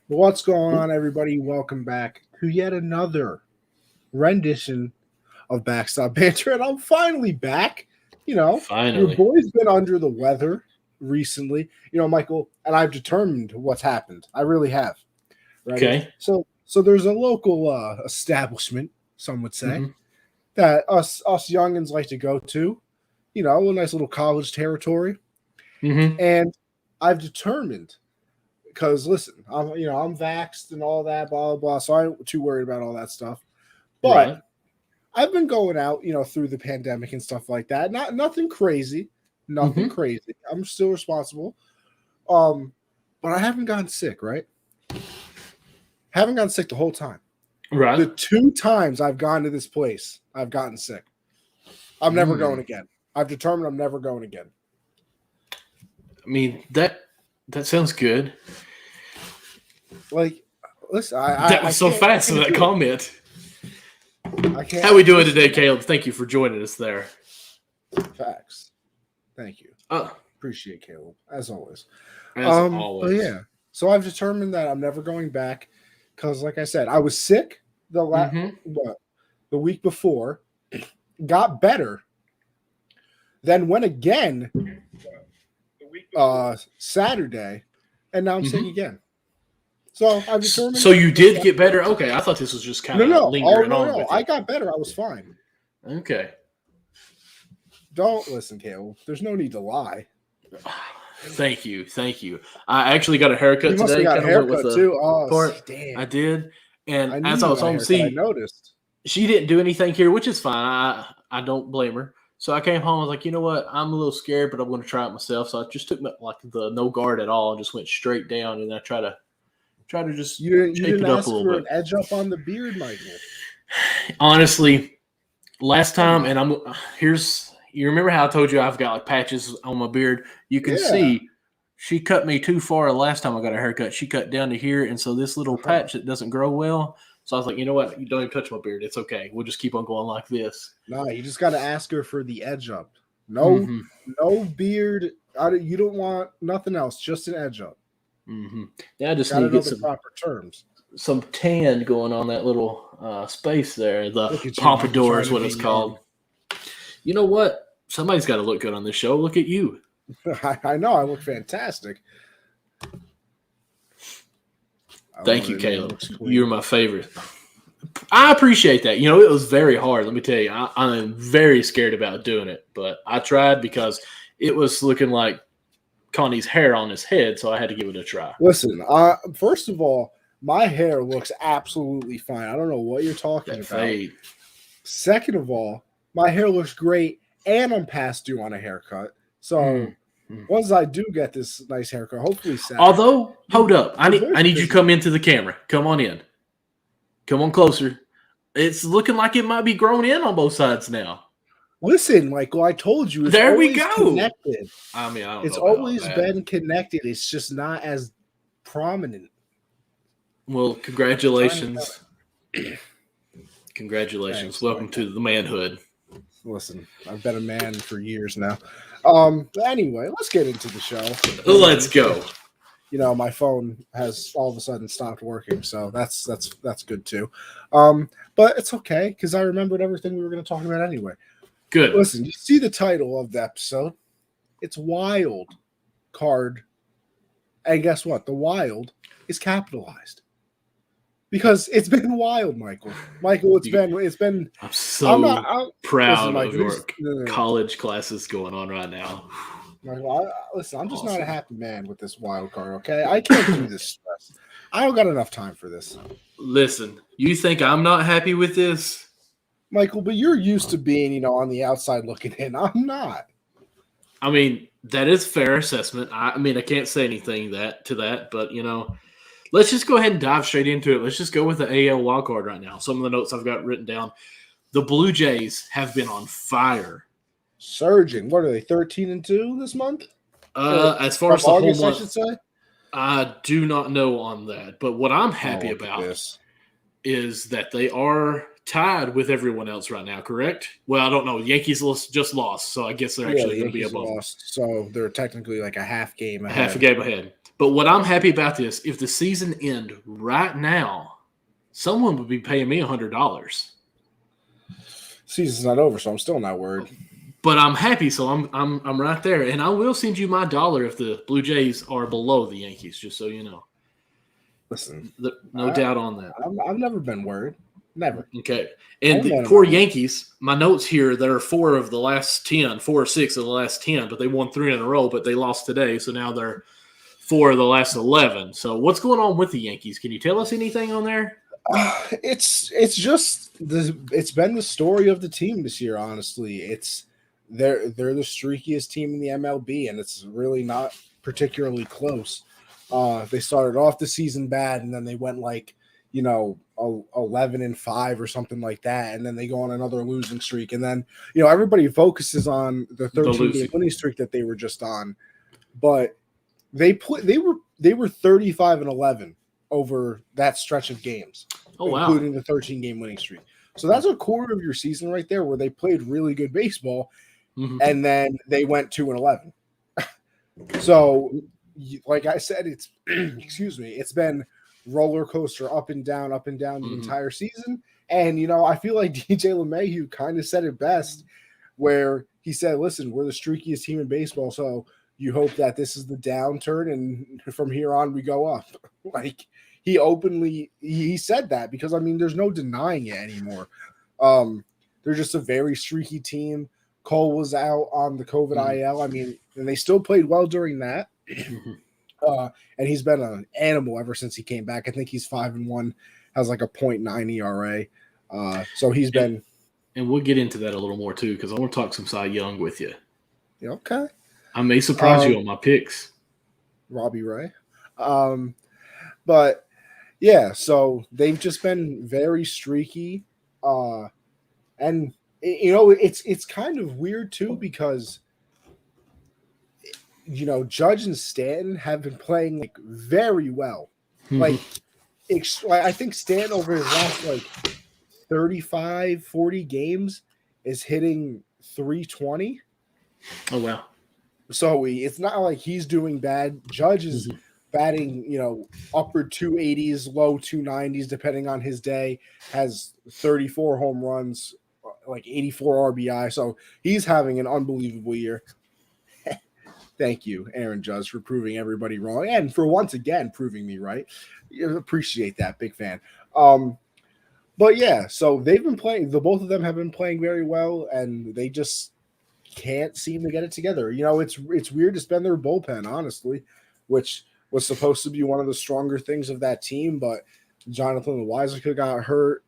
What's going on, everybody? Welcome back to yet another rendition of Backstop Banter, and I'm finally back. Your Finally. boy's been under the weather recently. Michael, and I've determined what's happened. I really have. Ready? Okay. So there's a local establishment, some would say, hmm that us youngins like to go to. A nice little college territory, hmm and I've determined because listen, I'm vaxxed and all that, blah blah blah. So I'm too worried about all that stuff. But Right. I've been going out, through the pandemic and stuff like that. Nothing crazy, nothing hmm crazy. I'm still responsible. Um, but I haven't gotten sick, right? Haven't gotten sick the whole time. Right. The two times I've gone to this place, I've gotten sick. I'm never going Mm. again. I've determined I'm never going again. I mean that sounds good. Like, listen, That I was so can't, I fast in can't that do it. comment. I can't. How we doing Listen, today, Caleb? Thank you for joining us there. facts. Thank you. Uh, Appreciate Caleb as always. as But always. yeah, so I've determined that I'm never going back because, like I said, I was sick hmm the week before, got better, then went again Saturday, and now I'm sick hmm again. So I've determined So you just did get better? Okay, I thought this was just kind no, of no, oh lingering no, on no, with I you. got better. I was fine. Okay. Don't listen, Caleb. There's no need to lie. Thank you. Thank you. I actually got a haircut You must have today, got a kind of went with haircut a too. Oh, part. I damn! did. And I knew as I you was got a home, haircut. I see, noticed. she didn't do anything here, which is fine. I don't blame her. So I came home. I was like, you know what? I'm a little scared, but I'm going to try it myself. So I just took like the no guard at all and just went straight down, and I try to just You shape didn't it up a ask little for bit. an edge up on the beard, Michael. Honestly, last Come time, on. and I'm here's you remember how I told you I've got like patches on my beard. You can Yeah. see she cut me too far the last time I got a haircut. She cut down to here, and so this little Uh-huh. patch that doesn't grow well. So I was like, you know what? You don't even touch my beard. It's okay. We'll just keep on going like this. Nah, you just got to ask her for the edge up. No, hmm no beard. You don't want nothing else. Just an edge up. Yeah, I just Got need to to know get the proper terms. some tan going on that little space there. The Look at you, Michael, pompadour trying is to what be it's young. called. You know what? Somebody's got to look good on this show. Look at you. I know. I look fantastic. I Thank love you, it. Man, Caleb. looks You're clean. my favorite. I appreciate that. You know, it was very hard. Let me tell you, I'm very scared about doing it, but I tried because it was looking like Connie's hair on his head, so I had to give it a try. Listen, first of all, my hair looks absolutely fine. I don't know what you're talking That about. fade. Second of all, my hair looks great, and I'm past due on a haircut. So Mm. Mm. once I do get this nice haircut, hopefully Saturday, Although, hold up, I your need voice I will need you to visit come me. into the camera. Come on in. Come on closer. It's looking like it might be grown in on both sides now. Listen, Michael, I told you it's There we always go. connected. I mean, I don't It's know about all always that. been connected. It's just not as prominent. Well, Trying to tell congratulations. you. Congratulations. Thanks, Welcome Michael. to the manhood. Listen, I've been a man for years now. But anyway, let's get into the show. Let's go. My phone has all of a sudden stopped working, so that's good too. But it's okay because I remembered everything we were going to talk about anyway. Good. Listen, you see the title of the episode? It's Wild Card, and guess what? The Wild is capitalized because it's been wild, Michael. Michael, it's been. I'm I'm not. so Listen, proud of Michael. your No. college classes going on right now. Michael, listen, I'm just not a Awesome. happy man with this wild card. Okay, I can't do this stress. I don't got enough time for this. Listen, you think I'm not happy with this? Michael, but you're used to being, on the outside looking in. I'm not. I mean, that is fair assessment. I mean, I can't say anything to that, but let's just go ahead and dive straight into it. Let's just go with the AL wildcard right now. Some of the notes I've got written down. The Blue Jays have been on fire. Surging. What are they? 13-2 this month? Or As far from as the whole August, I should month, say. I do not know on that. But what I'm Oh, happy look at about this. is that they are tied with everyone else right now, correct? Well, I don't know. Yankees just lost, so I guess they're Yeah, actually the going to be Yankees above them. lost, so they're technically like a half game Half a ahead. game ahead. But what I'm happy about this, if the season end right now, someone would be paying me $100. Season's not over, so I'm still not worried. But I'm happy, so I'm right there, and I will send you my dollar if the Blue Jays are below the Yankees, just so you know. Listen, No doubt on that. I've never been worried. Never. Okay. And I'm a man the of poor my word. Yankees, my notes here, there are 4 or 6 of the last 10, but they won 3 in a row, but they lost today, so now they're 4 of the last 11. So what's going on with the Yankees? Can you tell us anything on there? It's been the story of the team this year. Honestly, they're the streakiest team in the MLB, and it's really not particularly close. They started off the season bad, and then they went 11-5 or something like that, and then they go on another losing streak, and then everybody focuses on the 13-game winning streak that they were just on, but they were 35-11 over that stretch of games, including the 13-game winning streak. So that's a quarter of your season right there where they played really good baseball, and then they went 2-11. So, like I said, it's it's been roller coaster up and down the entire season. And I feel like DJ LeMahieu kind of said it best, where he said, "Listen, we're the streakiest team in baseball, so you hope that this is the downturn, and from here on we go up." Like he said that because there's no denying it anymore. They're just a very streaky team. Cole was out on the COVID IL. And they still played well during that. And he's been an animal ever since he came back. I think he's 5-1, has like a .9 ERA. So he's been. And we'll get into that a little more too, because I want to talk some Cy Young with you. Okay. I may surprise you on my picks. Robbie Ray. But yeah, so they've just been very streaky. And it's kind of weird too, because Judge and Stanton have been playing very well. I think Stanton over his last 35, 40 games is hitting 320. Oh wow. So it's not like he's doing bad. Judge is batting, upper 280s, low 290s, depending on his day, has 34 home runs, 84 RBI. So he's having an unbelievable year. Thank you, Aaron Judge, for proving everybody wrong, and for once again proving me right. Appreciate that, big fan. But yeah, so they've been playing. The both of them have been playing very well, and they just can't seem to get it together. It's weird to spend their bullpen, honestly, which was supposed to be one of the stronger things of that team, but Jonathan Loaisiga got hurt.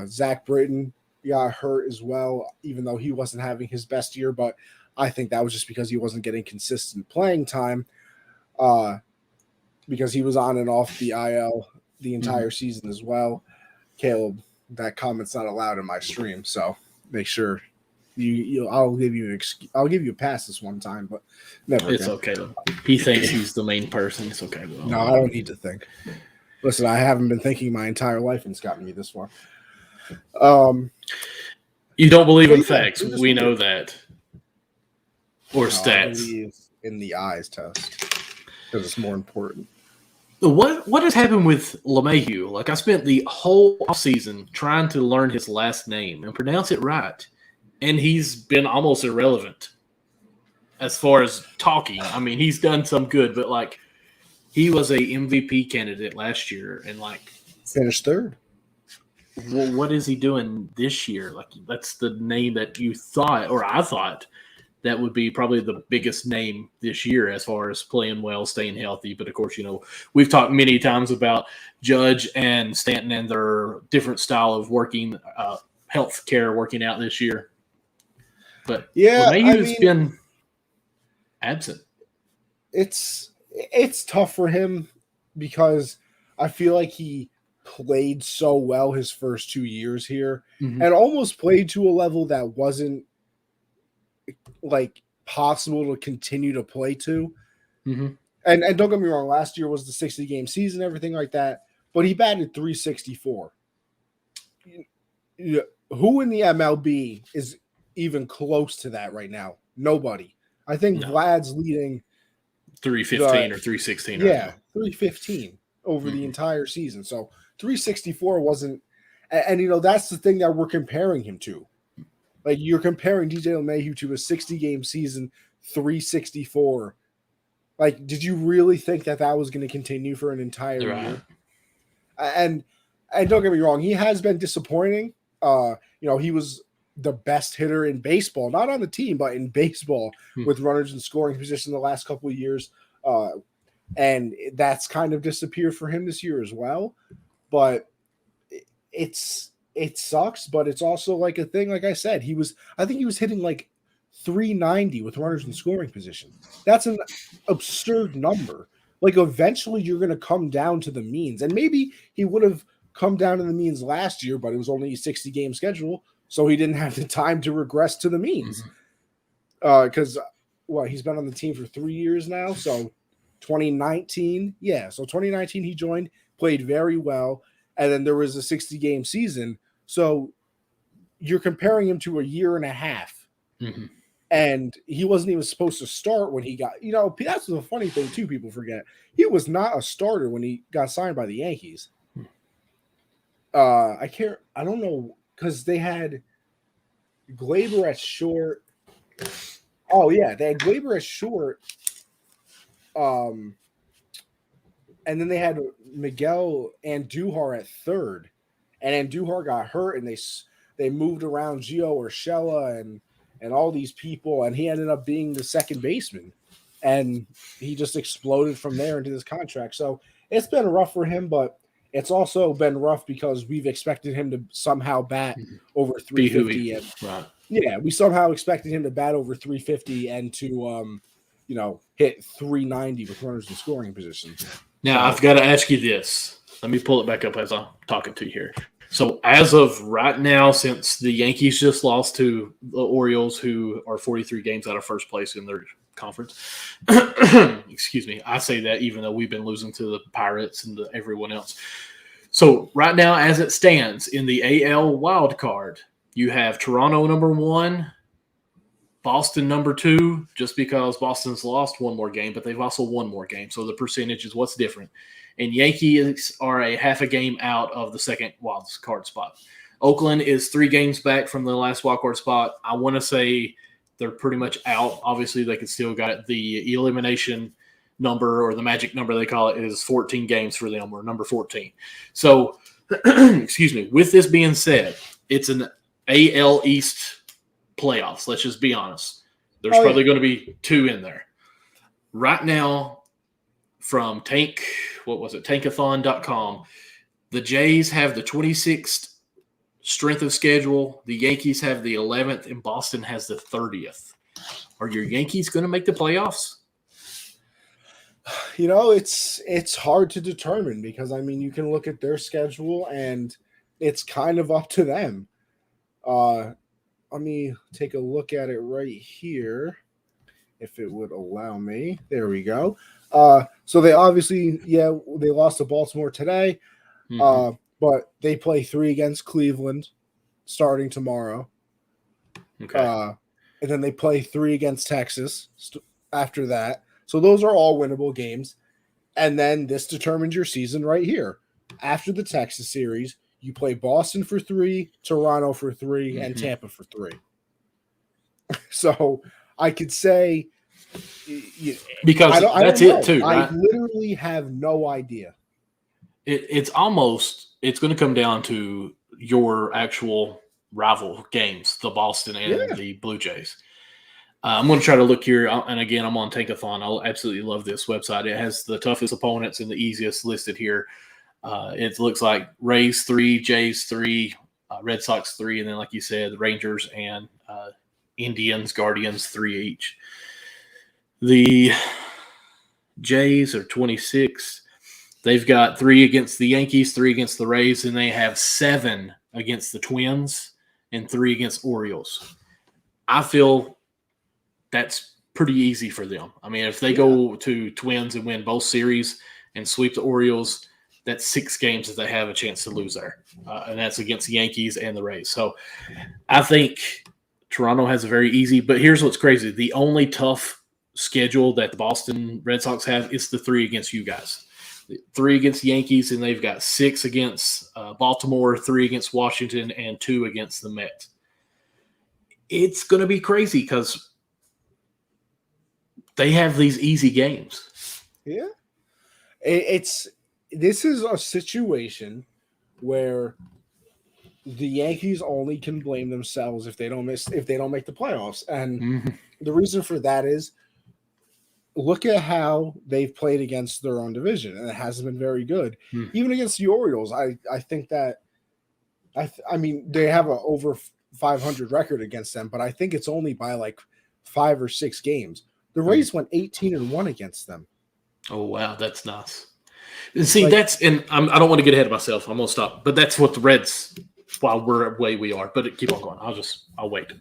Zach Britton got hurt as well, even though he wasn't having his best year, but I think that was just because he wasn't getting consistent playing time, because he was on and off the IL the entire season as well. Caleb, that comment's not allowed in my stream, so make sure I'll give you a pass this one time, but never. It's okay though. He thinks he's the main person. It's okay. Though. No, I don't need to think. Listen, I haven't been thinking my entire life, and it's gotten me this far. You don't believe in facts. We know that. Or stats. I believe in the eyes test because it's more important. What has happened with LeMahieu? I spent the whole offseason trying to learn his last name and pronounce it right, and he's been almost irrelevant as far as talking. He's done some good, but he was a MVP candidate last year, and finished third. Well, what is he doing this year? That's the name that you thought, or I thought, that would be probably the biggest name this year as far as playing well, staying healthy. But of course, we've talked many times about Judge and Stanton and their different style of working, health care working out this year. But yeah, LeMahieu's been absent. It's tough for him because I feel like he played so well his first 2 years here and almost played to a level that wasn't possible to continue to play to. And don't get me wrong, last year was the 60-game season, everything like that, but he batted 364. Who in the MLB is even close to that right now? Nobody. I think Vlad's leading 315 or 316 right Yeah, now. 315 over the entire season. So 364 wasn't, and that's the thing that we're comparing him to. Like, you're comparing DJ LeMahieu to a 60-game season, 364. Like, did you really think that was going to continue for an entire year? And don't get me wrong, he has been disappointing. He was the best hitter in baseball, not on the team, but in baseball with runners in scoring position the last couple of years. And that's kind of disappeared for him this year as well. But it sucks, but it's also like a thing. Like I said, I think he was hitting like 390 with runners in scoring position. That's an absurd number. Like, eventually you're going to come down to the means, and maybe he would have come down to the means last year, but it was only a 60-game schedule, so he didn't have the time to regress to the means. Because he's been on the team for 3 years now, so 2019, so 2019 he joined, played very well, and then there was a 60-game season, so you're comparing him to a year and a half. And he wasn't even supposed to start when he got, that's the funny thing too, people forget. He was not a starter when he got signed by the Yankees. I don't know, because they had Glaber at short. Oh yeah, they had Glaber at short. And then they had Miguel Andujar at third. And Andujar got hurt, and they moved around Gio Urshela and all these people, and he ended up being the second baseman, and he just exploded from there into this contract. So it's been rough for him, but it's also been rough because we've expected him to somehow bat over 350. We somehow expected him to bat over 350 and to hit 390 with runners in scoring position. Now, I've got to ask you this. Let me pull it back up as I'm talking to you here. So as of right now, since the Yankees just lost to the Orioles, who are 43 games out of first place in their conference, excuse me, I say that even though we've been losing to the Pirates and to everyone else. So right now, as it stands in the AL wild card, you have Toronto number 1, Boston number 2, just because Boston's lost one more game, but they've also won more games. So the percentage is what's different. And Yankees are a half a game out of the second wild card spot. Oakland is 3 games back from the last wild card spot. I want to say they're pretty much out. Obviously, they could still got it. The elimination number, or the magic number they call it, is 14 games for them, or number 14. So, excuse me. With this being said, it's an AL East playoffs. Let's just be honest. There's probably going to be 2 in there. Right now, from tankathon.com, the Jays have the 26th strength of schedule. The Yankees have the 11th, and Boston has the 30th. Are your Yankees going to make the playoffs? It's hard to determine because, you can look at their schedule, and it's kind of up to them. Let me take a look at it right here, if it would allow me. There we go. So they obviously, they lost to Baltimore today, but they play 3 against Cleveland starting tomorrow. Okay. And then they play 3 against Texas after that. So those are all winnable games. And then this determines your season right here. After the Texas series, you play Boston for 3, Toronto for 3, and Tampa for 3. So I could say, because that's it too, right? I literally have no idea. It's going to come down to your actual rival games, the Boston and the Blue Jays. I'm going to try to look here, and again, I'm on Tankathon. I absolutely love this website. It has the toughest opponents and the easiest listed here. It looks like Rays 3, Jays 3, Red Sox 3, and then, like you said, the Rangers and Indians, Guardians 3 each. The Jays are 26. They've got 3 against the Yankees, 3 against the Rays, and they have 7 against the Twins and 3 against Orioles. I feel that's pretty easy for them. If they go to Twins and win both series and sweep the Orioles, that's 6 games that they have a chance to lose there. And that's against the Yankees and the Rays. So I think Toronto has a very easy, but here's what's crazy. The only tough schedule that the Boston Red Sox have, it's the 3 against you guys. 3 against the Yankees, and they've got 6 against Baltimore, 3 against Washington, and 2 against the Mets. It's going to be crazy because they have these easy games. Yeah. This is a situation where the Yankees only can blame themselves if they don't make the playoffs. And the reason for that is, look at how they've played against their own division, and it hasn't been very good. Even against the Orioles, I think that I mean they have a over 500 record against them, but I think it's only by like 5 or 6 games. The Rays went 18-1 against them. Oh wow, that's nice. See, I don't want to get ahead of myself. I'm gonna stop, but that's what the Reds. While we're the way we are, but keep on going. I'll wait.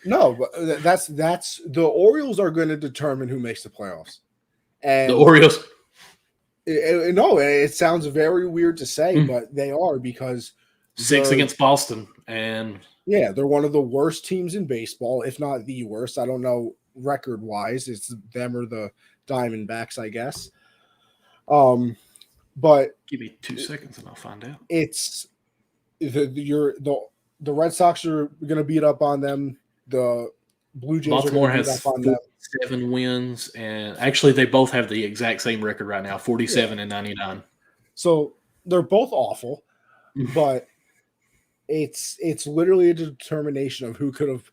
No, but that's the Orioles are going to determine who makes the playoffs. And the Orioles. It sounds very weird to say, but they are, because 6 against Boston, and yeah, they're one of the worst teams in baseball, if not the worst. I don't know record wise. It's them or the Diamondbacks, I guess. But give me 2 seconds and I'll find out. It's the Red Sox are going to beat up on them. The Blue Jays Baltimore are going to beat up on them. 7 wins, and actually they both have the exact same record right now, 47 and 99. So they're both awful, but it's literally a determination of who could have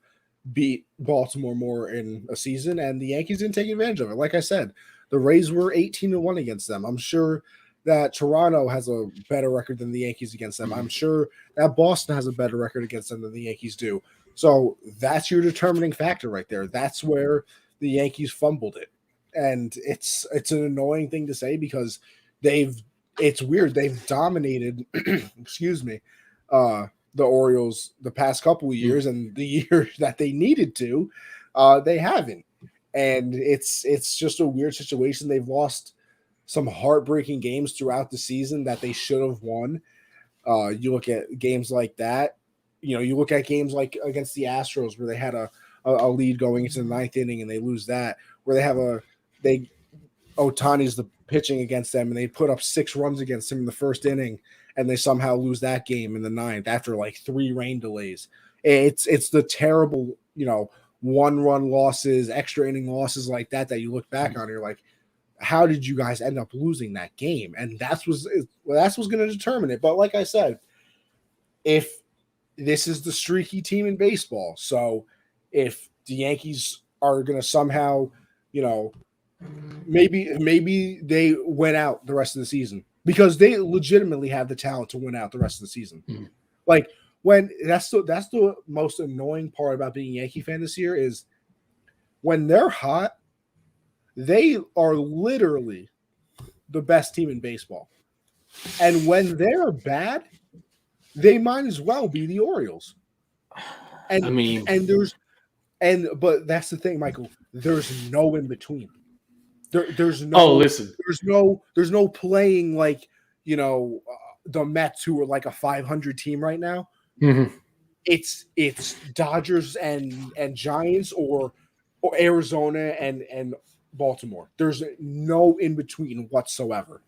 beat Baltimore more in a season, and the Yankees didn't take advantage of it. Like I said, the Rays were 18-1 against them. I'm sure that Toronto has a better record than the Yankees against them. I'm sure that Boston has a better record against them than the Yankees do. So that's your determining factor right there. That's where the Yankees fumbled it. And it's an annoying thing to say, because it's weird. They've dominated, the Orioles the past couple of years, and the year that they needed to, they haven't. And it's just a weird situation. They've lost some heartbreaking games throughout the season that they should have won. You look at games like that. You look at games like against the Astros, where they had a lead going into the 9th inning and they lose that, where Ohtani's the pitching against them and they put up 6 runs against him in the 1st inning and they somehow lose that game in the 9th after like 3 rain delays. It's the terrible, 1-run losses, extra inning losses like that you look back on, and you're like, how did you guys end up losing that game? And that's what's going to determine it. But like I said, if this is the streaky team in baseball, so if the Yankees are going to somehow, maybe they win out the rest of the season, because they legitimately have the talent to win out the rest of the season. Like, when that's the most annoying part about being a Yankee fan this year, is when they're hot, they are literally the best team in baseball. And when they're bad, they might as well be the Orioles. And but that's the thing, Michael. There's no in between. There's no. Listen. There's no playing like the Mets, who are like a 500 team right now. It's Dodgers and Giants, or Arizona and Baltimore. There's no in between whatsoever.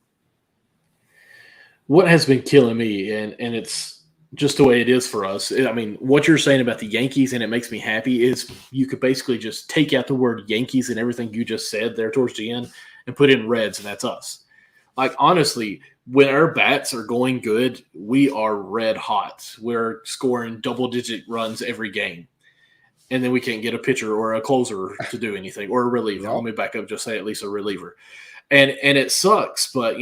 What has been killing me, and it's just the way it is for us. I mean, what you're saying about the Yankees, and it makes me happy, is you could basically just take out the word Yankees and everything you just said there towards the end and put in Reds, and that's us. Like, honestly, when our bats are going good, we are red hot. We're scoring double-digit runs every game. And then we can't get a pitcher or a closer to do anything, or a reliever. Let me back up, just say at least a reliever. And it sucks, but,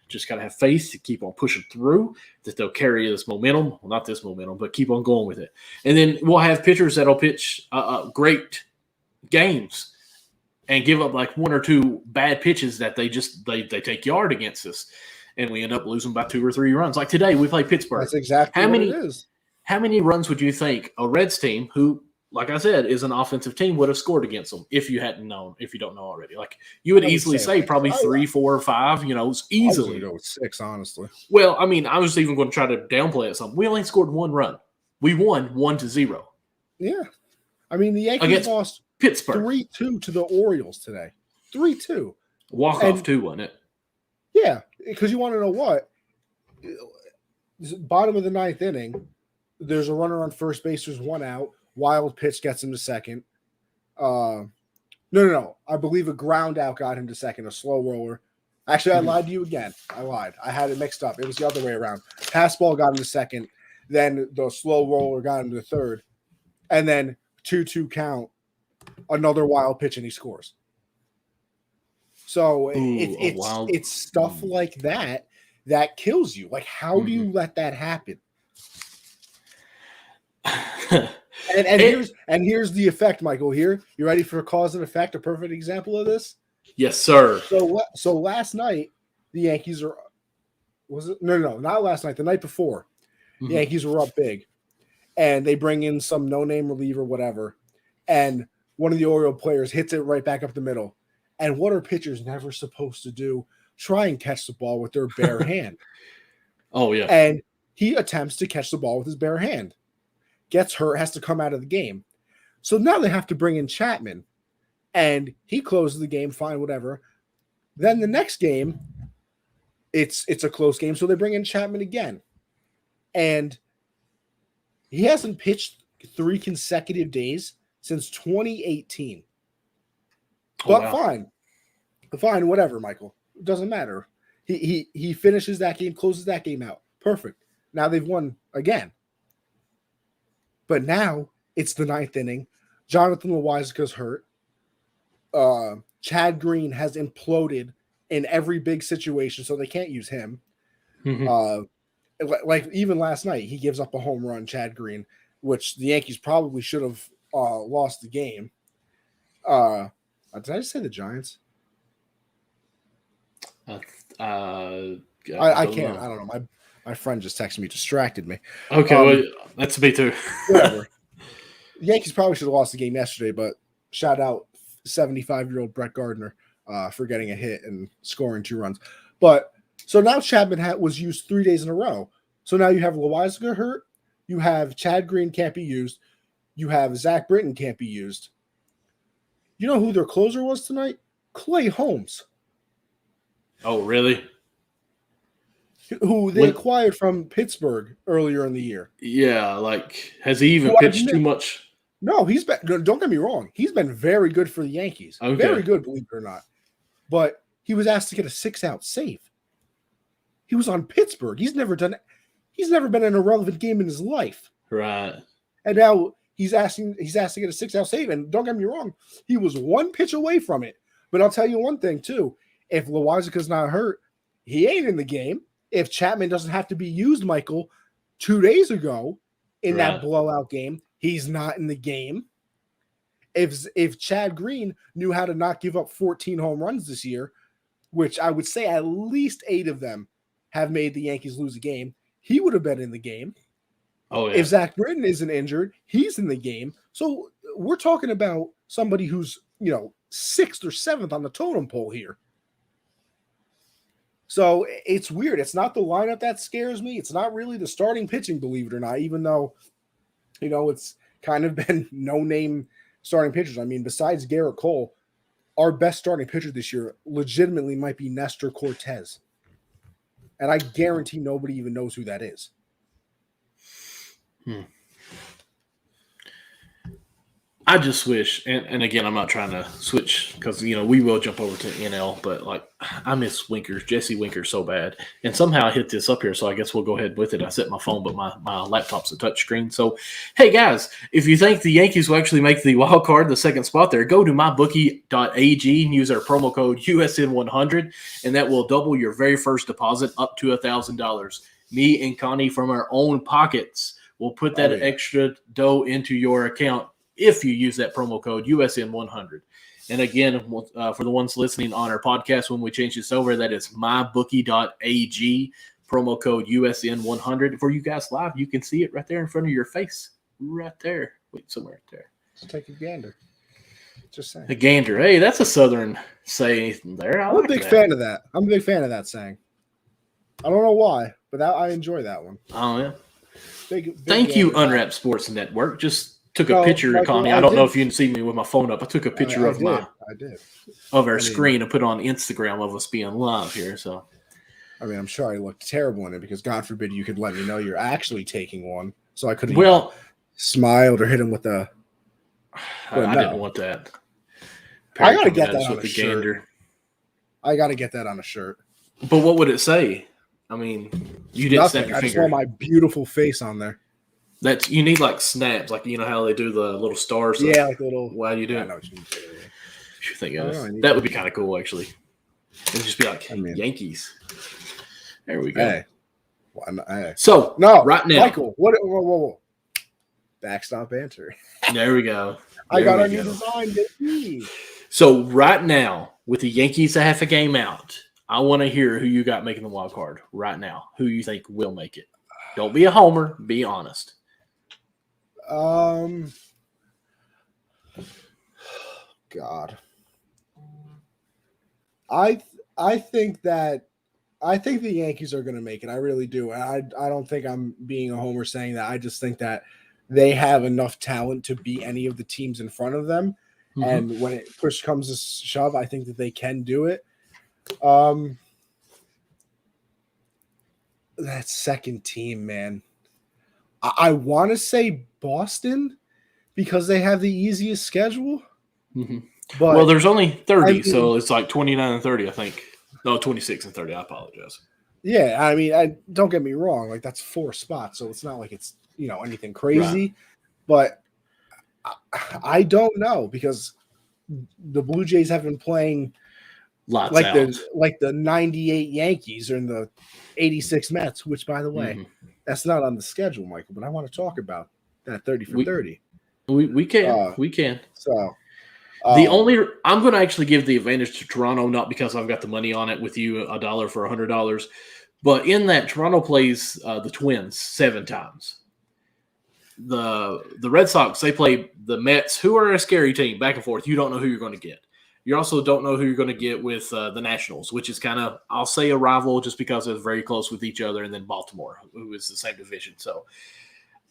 just got to have faith to keep on pushing through, that they'll carry this momentum. Well, not this momentum, but keep on going with it. And then we'll have pitchers that'll pitch great games and give up like 1 or 2 bad pitches that they take yard against us. And we end up losing by 2 or 3 runs. Like today, we played Pittsburgh. That's exactly what it is. How many runs would you think a Reds team, who, like I said, is an offensive team, would have scored against them if you don't know already? Like, you would easily say probably 3, 4, or 5, easily. I would go with 6, honestly. Well, I mean, I was even going to try to downplay it some. We only scored 1 run. We won 1-0. Yeah. I mean, the Yankees lost Pittsburgh 3-2 to the Orioles today. 3-2. walk-off too, wasn't it? Yeah, because you want to know what? Bottom of the ninth inning, there's a runner on first base. There's one out. Wild pitch gets him to second. No. I believe a ground out got him to second, a slow roller. Actually, I lied to you again. I lied. I had it mixed up. It was the other way around. Pass ball got him to second. Then the slow roller got him to third. And then 2-2 count, another wild pitch, and he scores. So it's stuff like that kills you. Like, how do you let that happen? and here's the effect, Michael. Here, you ready for cause and effect? A perfect example of this. Yes, sir. So last night the Yankees are. Was it no, not last night. The night before, the Yankees were up big, and they bring in some no-name reliever, whatever, and one of the Oriole players hits it right back up the middle. And what are pitchers never supposed to do? Try and catch the ball with their bare hand. Oh, yeah. And he attempts to catch the ball with his bare hand. Gets hurt, has to come out of the game. So now they have to bring in Chapman. And he closes the game, fine, whatever. Then the next game, it's a close game, so they bring in Chapman again. And he hasn't pitched 3 consecutive days since 2018. But fine, whatever, Michael. It doesn't matter. He finishes that game, closes that game out. Perfect. Now they've won again. But now it's the 9th inning. Jonathan Loaisiga's hurt. Chad Green has imploded in every big situation, so they can't use him. Like even last night, he gives up a home run, Chad Green, which the Yankees probably should have lost the game. Did I just say the Giants? I can't. I don't know. My friend just texted me, distracted me. Okay, well, that's me too. Whatever. The Yankees probably should have lost the game yesterday, but shout out 75-year-old Brett Gardner for getting a hit and scoring 2 runs. But so now Chapman was used 3 days in a row. So now you have Loaisiga hurt. You have Chad Green can't be used. You have Zach Britton can't be used. You know who their closer was tonight? Clay Holmes. Oh, really? Who they acquired from Pittsburgh earlier in the year. Yeah, like, has he even pitched too much? No, he's been, don't get me wrong, he's been very good for the Yankees. Okay. Very good, believe it or not. But he was asked to get a 6-out save. He was on Pittsburgh. He's never been in a relevant game in his life. Right. And now he's asked to get a 6-out save. And don't get me wrong, he was 1 pitch away from it. But I'll tell you one thing, too. If Loaisiga's not hurt, he ain't in the game. If Chapman doesn't have to be used, Michael, 2 days ago in that blowout game, he's not in the game. If Chad Green knew how to not give up 14 home runs this year, which I would say at least 8 of them have made the Yankees lose a game, he would have been in the game. Oh, yeah. If Zach Britton isn't injured, he's in the game. So we're talking about somebody who's, 6th or 7th on the totem pole here. So it's weird. It's not the lineup that scares me. It's not really the starting pitching, believe it or not, even though, it's kind of been no-name starting pitchers. I mean, besides Garrett Cole, our best starting pitcher this year legitimately might be Nestor Cortez. And I guarantee nobody even knows who that is. I just wish, and again, I'm not trying to switch because, we will jump over to NL, but, I miss Jesse Winker so bad. And somehow I hit this up here, so I guess we'll go ahead with it. I set my phone, but my laptop's a touchscreen. So, hey, guys, if you think the Yankees will actually make the wild card, the second spot there, go to mybookie.ag and use our promo code USN100, and that will double your very first deposit up to $1,000. Me and Connie from our own pockets will put that extra dough into your account if you use that promo code USN100. And again, for the ones listening on our podcast, when we change this over, that is mybookie.ag, promo code USN100. For you guys live, you can see it right there in front of your face. Right there. Wait, somewhere right there. Just take a gander. Just saying. A gander. Hey, that's a southern saying there. I'm a big fan of that. I'm a big fan of that saying. I don't know why, but I enjoy that one. Oh, yeah. Big Thank you, Unwrapped Sports Network. Just took a No, picture, Michael, Connie. I don't know if you can see me with my phone up. I took a picture of I did. our I mean, screen and put on Instagram of us being live here. So, I mean, I'm sure I looked terrible in it because God forbid you could let me know you're actually taking one, so I could have smiled or hit him with a. I didn't want that. I gotta get that on a shirt. Gander. I gotta get that on a shirt. But what would it say? I mean, you didn't snap your finger. I just want my beautiful face on there. You need like snaps, like you know how they do the little stars. Yeah, like little. Why do you do it? I know what you mean. Thank goodness. That would be kind of cool, actually. It'd just be like Yankees. There we go. Hey. So right now, Michael, whoa. Backstop Banter. There we go. I got a new design, baby. So right now, with the Yankees a half a game out, I want to hear who you got making the wild card right now. Who you think will make it? Don't be a homer. Be honest. God. I think the Yankees are going to make it. I really do. I don't think I'm being a homer saying that. I just think that they have enough talent to beat any of the teams in front of them. Mm-hmm. And when push comes to shove, I think that they can do it. That second team, man. I want to say Boston because they have the easiest schedule. Mm-hmm. But there's only 30, so it's like 29 and 30, I think. No, 26 and 30. I apologize. Yeah, I mean, don't get me wrong. Like, that's 4 spots, so it's not like it's, anything crazy. Right. But I don't know because the Blue Jays have been playing lots like out. the 98 Yankees or in the 86 Mets, which, by the way, that's not on the schedule, Michael, but I want to talk about that 30 for 30. We can. We can. So I'm going to actually give the advantage to Toronto, not because I've got the money on it with you, $1 for $100, but in that Toronto plays the Twins 7 times. The Red Sox, they play the Mets, who are a scary team, back and forth. You don't know who you're going to get. You also don't know who you're going to get with the Nationals, which is kind of, I'll say, a rival just because they're very close with each other, and then Baltimore, who is the same division. So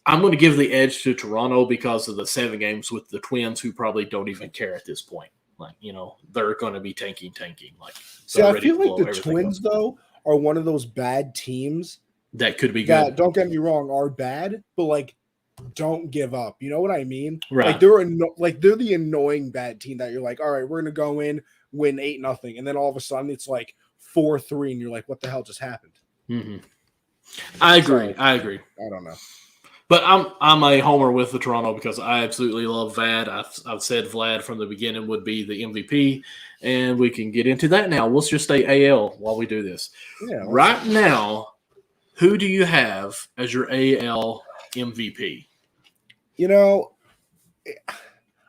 I'm going to give the edge to Toronto because of the 7 games with the Twins, who probably don't even care at this point. Like, they're going to be tanking. Like, see, I feel like the Twins, though, are one of those bad teams that could be good. Don't get me wrong, are bad, but like, don't give up. You know what I mean? Right. Like they're the annoying bad team that you're like, all right, we're gonna go in, win 8-0, and then all of a sudden it's like 4-3, and you're like, what the hell just happened? Mm-hmm. I agree. I don't know. But I'm a homer with the Toronto because I absolutely love Vlad. I've said Vlad from the beginning would be the MVP, and we can get into that now. Let's just stay AL while we do this. Yeah. Right now, who do you have as your AL MVP?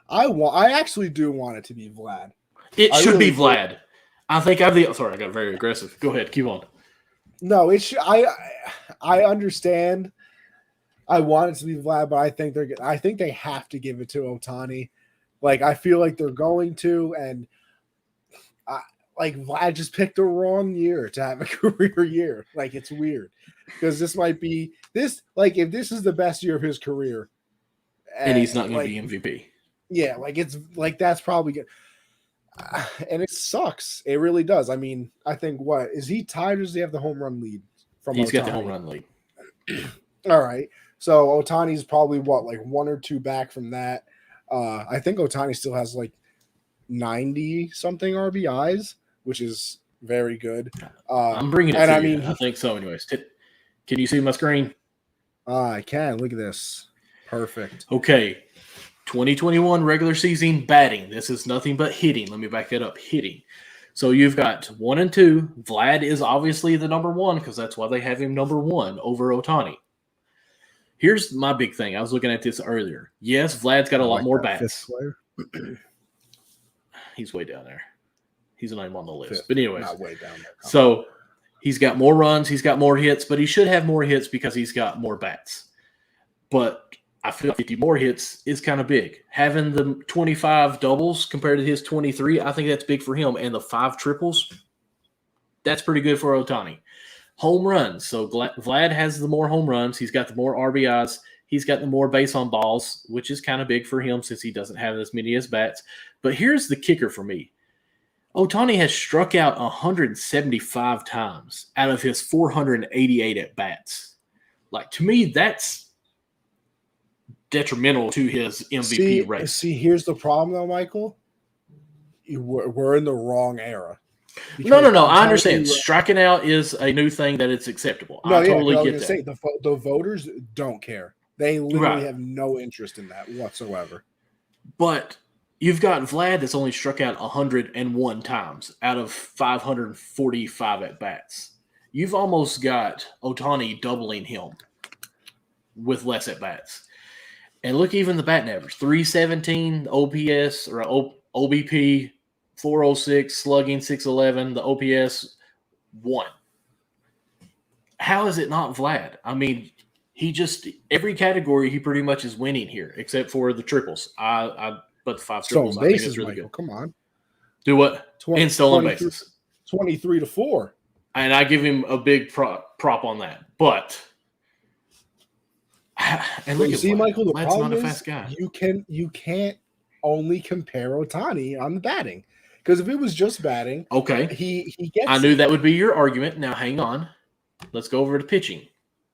I actually do want it to be Vlad. It should be Vlad. I think sorry, I got very aggressive. Go ahead, keep on. No, it should. I understand. I want it to be Vlad, but I think they have to give it to Ohtani. Like, I feel like they're going to, and Vlad just picked the wrong year to have a career year. Like, it's weird because this might be this. Like, if this is the best year of his career, and he's not going to be MVP. Yeah, it's that's probably good. And it sucks. It really does. I mean, I think what is he tied or does he have the home run lead from? He's Ohtani? Got the home run lead. All right. So Ohtani's probably 1 or 2 back from that. I think Ohtani still has 90 something RBIs, which is very good. I'm bringing it to you. I think so. Anyways, can you see my screen? I can. Look at this. Perfect. Okay. 2021 regular season batting. This is nothing but hitting. Let me back that up. Hitting. So you've got 1 and 2. Vlad is obviously the number 1 because that's why they have him number 1 over Ohtani. Here's my big thing. I was looking at this earlier. Yes, Vlad's got a lot more bats. He's way down there. He's not even on the list. But anyways, not way down there. So he's got more runs. He's got more hits, but he should have more hits because he's got more bats. But I feel like 50 more hits is kind of big. Having the 25 doubles compared to his 23, I think that's big for him. And the 5 triples, that's pretty good for Ohtani. Home runs. So Vlad has the more home runs. He's got the more RBIs. He's got the more base on balls, which is kind of big for him since he doesn't have as many as bats. But here's the kicker for me. Ohtani has struck out 175 times out of his 488 at bats. Like, to me, that's detrimental to his MVP race. See, here's the problem, though, Michael. We're in the wrong era. No. I understand. Striking out is a new thing that it's acceptable. I totally get that. Say, the voters don't care. They literally have no interest in that whatsoever. But you've got Vlad that's only struck out 101 times out of 545 at bats. You've almost got Ohtani doubling him with less at bats. And look, even the batting average 317 OPS or OBP 406, slugging 611, the OPS 1. How is it not Vlad? I mean, every category he pretty much is winning here, except for the triples. But the 5 triples, I think it's really good. Come on. Do what? In stolen bases. 23-4. And I give him a big prop on that. But and look, you see, Michael, the Vlad's problem not a is fast guy. You can't only compare Ohtani on the batting. Because if it was just batting, okay, he gets. I knew that would be your argument. Now, hang on. Let's go over to pitching.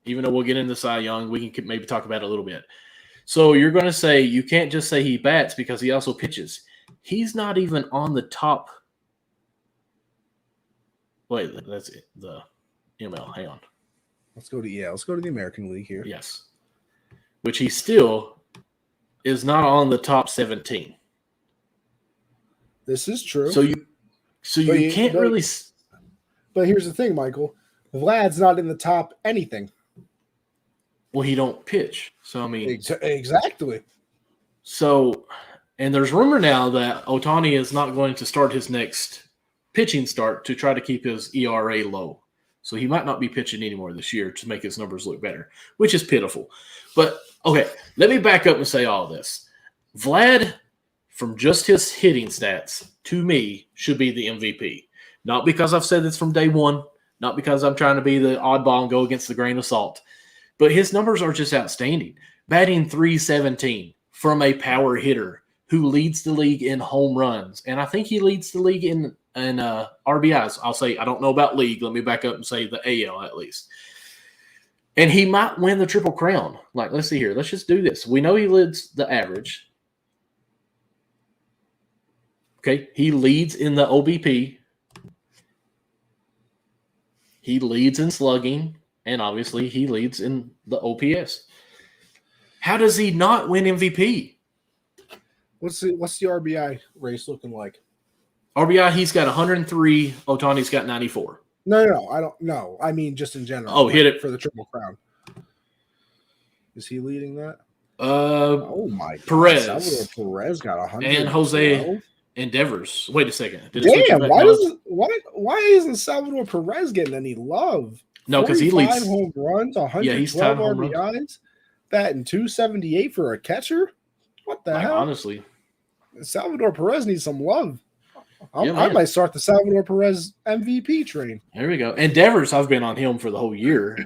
Even though we'll get into Cy Young, we can maybe talk about it a little bit. So you're going to say you can't just say he bats because he also pitches. He's not even on the top. Wait, that's it. The ML. Hang on. Let's go to the American League here. Yes, which he still is not on the top 17. This is true. So you can't really. But here's the thing, Michael. Vlad's not in the top anything. Well, he don't pitch. So, I mean. Exactly. So, and there's rumor now that Ohtani is not going to start his next pitching start to try to keep his ERA low. So he might not be pitching anymore this year to make his numbers look better, which is pitiful. But, okay, let me back up and say all this. Vlad, from just his hitting stats, to me, should be the MVP. Not because I've said this from day one, not because I'm trying to be the oddball and go against the grain of salt, but his numbers are just outstanding. Batting .317 from a power hitter who leads the league in home runs, and I think he leads the league in RBIs. I'll say I don't know about league. Let me back up and say the AL at least. And he might win the Triple Crown. Like, let's see here. Let's just do this. We know he leads the average. Okay, he leads in the OBP. He leads in slugging, and obviously he leads in the OPS. How does he not win MVP? What's the RBI race looking like? RBI, he's got 103. Ohtani's got 94. No, I don't know. I mean, just in general. Oh, hit it for the Triple Crown. Is he leading that? Oh my God. Perez. Salvador Perez got 100. And Jose Endeavors. Wait a second. Damn, why isn't Salvador Perez getting any love? No, because he leads 5 home runs, 112 RBIs, batting .278 for a catcher. What the hell? Honestly, Salvador Perez needs some love. I might start the Salvador Perez MVP train. There we go. Endeavors, I've been on him for the whole year,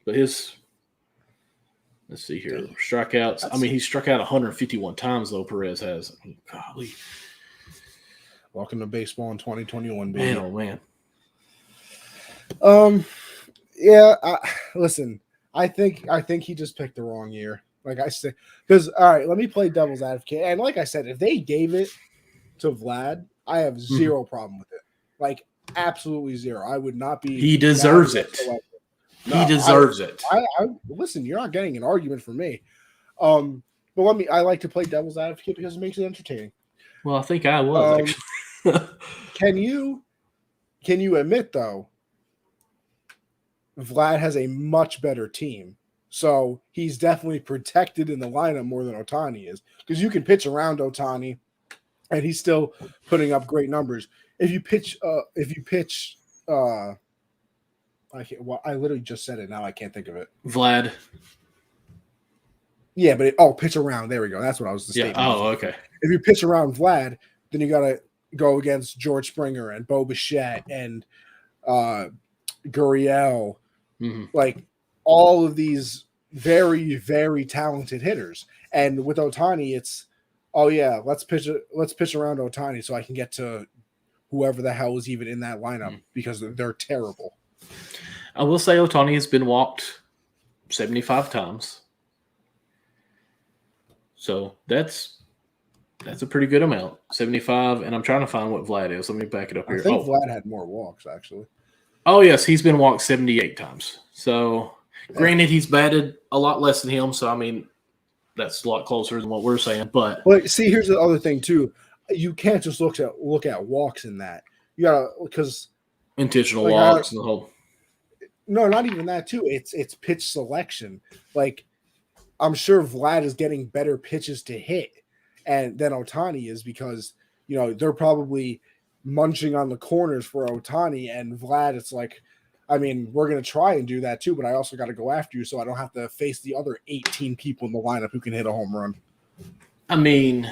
but his. Let's see here. Strikeouts. I mean, he struck out 151 times, though, Perez has. I mean, golly. Welcome to baseball in 2021, baby. Man, oh, man. Yeah, listen, I think he just picked the wrong year. Like I said, because, all right, let me play devil's advocate. And like I said, if they gave it to Vlad, I have zero problem with it. Like, absolutely zero. I would not be. He deserves it. He deserves it. Listen, you're not getting an argument from me. But I like to play devil's advocate because it makes it entertaining. Well, I think I was actually. Can you admit though, Vlad has a much better team, so he's definitely protected in the lineup more than Ohtani is, because you can pitch around Ohtani, and he's still putting up great numbers. If you pitch, I literally just said it. Now I can't think of it. Vlad. Yeah, but pitch around. There we go. That's what I was saying. Yeah. Oh, okay. If you pitch around Vlad, then you got to go against George Springer and Bo Bichette and Gurriel. Mm-hmm. Like all of these very, very talented hitters. And with Ohtani, it's, oh yeah, let's pitch around Ohtani so I can get to whoever the hell is even in that lineup because they're terrible. I will say Ohtani has been walked 75 times. So that's a pretty good amount. 75, and I'm trying to find what Vlad is. Let me back it up here. I think Vlad had more walks, actually. Oh, yes, he's been walked 78 times. So, granted, he's batted a lot less than him. So, I mean, that's a lot closer than what we're saying. But see, here's the other thing, too. You can't just look at walks in that. You got to – because – intentional walks and the whole – no, not even that, too. It's pitch selection. Like, I'm sure Vlad is getting better pitches to hit than Ohtani is because, they're probably munching on the corners for Ohtani, and Vlad, it's like, I mean, we're going to try and do that too, but I also got to go after you so I don't have to face the other 18 people in the lineup who can hit a home run. I mean,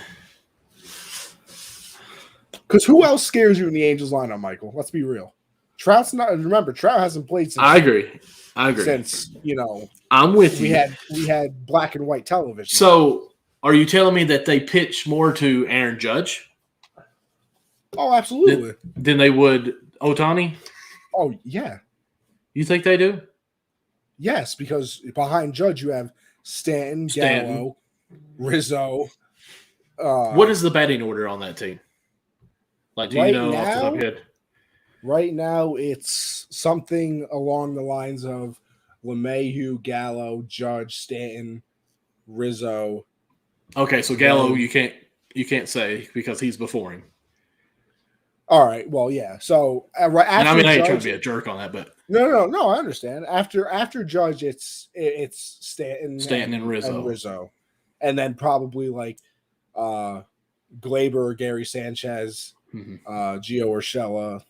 because who else scares you in the Angels lineup, Michael? Let's be real. Trout's not. Remember, Trout hasn't played since. I agree. Since I'm with you. We had black and white television. So, are you telling me that they pitch more to Aaron Judge? Oh, absolutely. Than they would Ohtani? Oh, yeah. You think they do? Yes, because behind Judge you have Stanton. Gallo, Rizzo. What is the batting order on that team? Like, do you know off the top of your head? Right now, it's something along the lines of LeMahieu, Gallo, Judge, Stanton, Rizzo. Okay, so Gallo you can't say because he's before him. All right, well, yeah. So right after, and I mean, I ain't trying to be a jerk on that, but no, I understand. After Judge, it's Stanton and Rizzo, and then probably like Glaber or Gary Sanchez, Gio Urshela.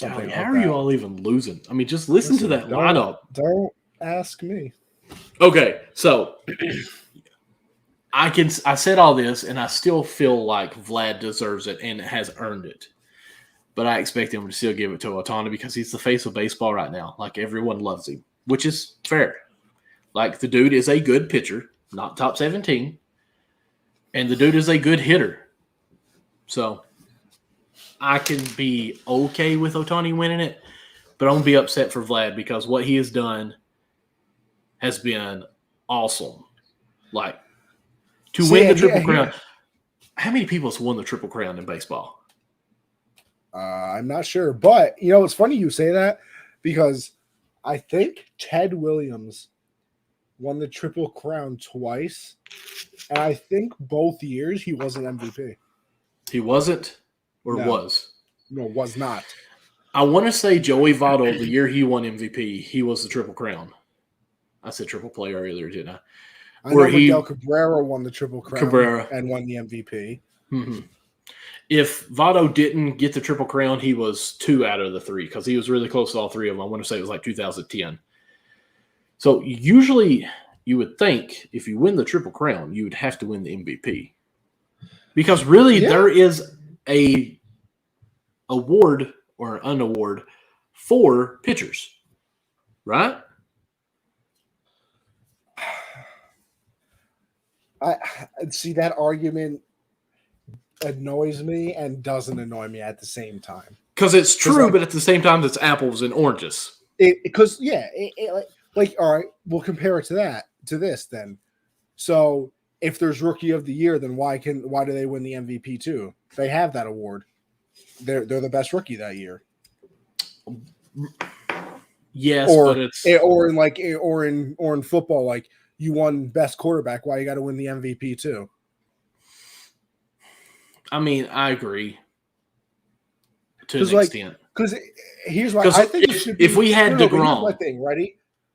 Golly, how are you all even losing? I mean, just listen to that lineup. Don't ask me. Okay, so I said all this, and I still feel like Vlad deserves it and has earned it. But I expect him to still give it to Ohtani because he's the face of baseball right now. Like, everyone loves him, which is fair. Like, the dude is a good pitcher, not top 17, and the dude is a good hitter. So I can be okay with Ohtani winning it, but I'm going to be upset for Vlad because what he has done has been awesome. Like, to win the Triple Crown. How many people have won the Triple Crown in baseball? I'm not sure. But, it's funny you say that because I think Ted Williams won the Triple Crown twice. And I think both years he was an MVP. He wasn't or was? No, was not. I want to say Joey Votto, the year he won MVP, he was the Triple Crown. I said triple play earlier, didn't I? I know Miguel Cabrera won the Triple Crown and won the MVP. Mm-hmm. If Votto didn't get the Triple Crown, he was 2 out of the 3 because he was really close to all 3 of them. I want to say it was like 2010. So usually you would think if you win the Triple Crown, you would have to win the MVP. Because really there is a award or an award for pitchers, right? I see that argument annoys me and doesn't annoy me at the same time. Because it's true, but at the same time, it's apples and oranges. Because all right, we'll compare it to this then. So if there's Rookie of the Year, then why do they win the MVP too? They have that award. They're the best rookie that year. Yes, or but it's in football, like you won best quarterback. Why you got to win the MVP too? I mean, I agree to an extent. Because here's why I think it should be. If we had DeGrom, here's my thing.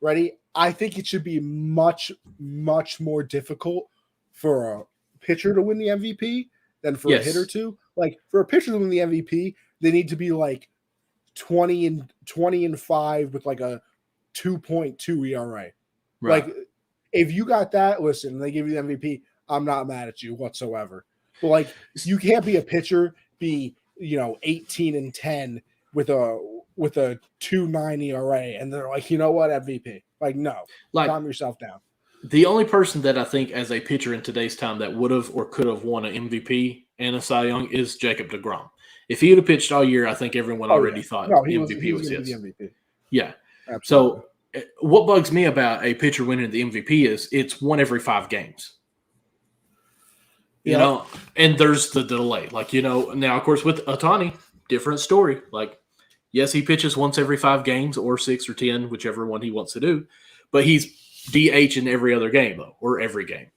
Ready? I think it should be much, much more difficult for a pitcher to win the MVP than for a hitter to. Like for a pitcher to win the MVP, they need to be like 20-5 with like a 2.2 ERA. Right. Like if you got that, listen, they give you the MVP, I'm not mad at you whatsoever. But like you can't be a pitcher, be 18-10 with a 2.9 ERA, and they're like, you know what, MVP? Like, no, calm yourself down. The only person that I think as a pitcher in today's time that would have or could have won an MVP and a Cy Young is Jacob deGrom. If he would have pitched all year, I think everyone Oh yeah, already thought no, he was MVP was going to be the his. MVP. Yeah. Absolutely. So what bugs me about a pitcher winning the MVP is it's one every 5 games. You Yeah. know, and there's the delay. Like, now, of course, with Ohtani, different story. Like, yes, he pitches once every 5 games or 6 or 10, whichever one he wants to do. But he's DH in every other game, though, or every game.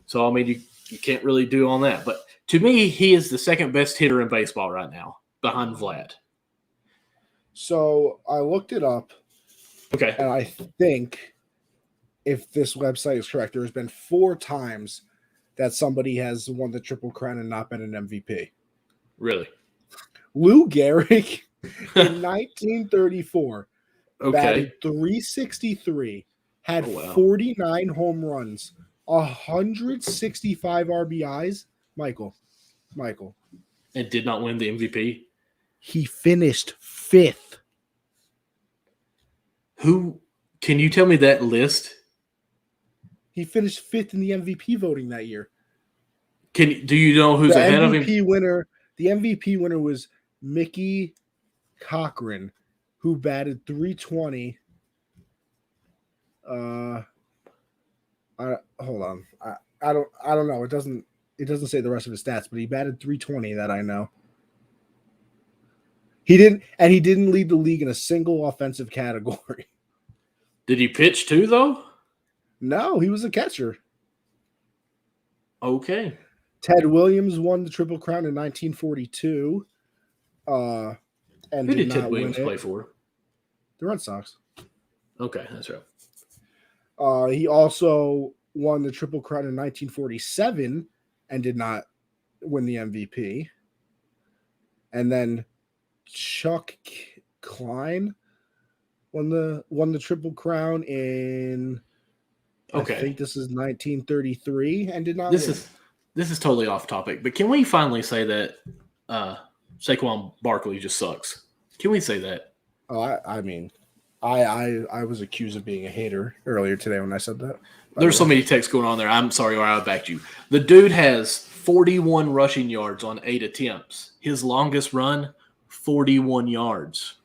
So, I mean, you can't really do on that. But to me, he is the second best hitter in baseball right now, behind Vlad. So I looked it up, Okay. and I think if this website is correct, there's been 4 times that somebody has won the Triple Crown and not been an MVP. Really? Lou Gehrig in 1934 Okay. batted .363, had 49 home runs, 165 RBIs. Michael. And did not win the MVP? He finished 5th. Who? Can you tell me that list? He finished 5th in the MVP voting that year. Do you know who's ahead of him? The MVP winner was Mickey Cochran, who batted .320. Hold on. I don't know. It doesn't say the rest of his stats, but he batted .320 that I know. He didn't lead the league in a single offensive category. Did he pitch too, though? No, he was a catcher. Okay. Ted Williams won the Triple Crown in 1942. And who did Ted Williams play for? The Red Sox. Okay, that's right. He also won the Triple Crown in 1947 and did not win the MVP. And then Chuck Klein won the Triple Crown in I think this is 1933 and did not win. This is totally off topic, but can we finally say that Saquon Barkley just sucks? Can we say that? Oh, I mean, I was accused of being a hater earlier today when I said that. There's so many texts going on there. I'm sorry, or I backed you. The dude has 41 rushing yards on 8 attempts. His longest run, 41 yards.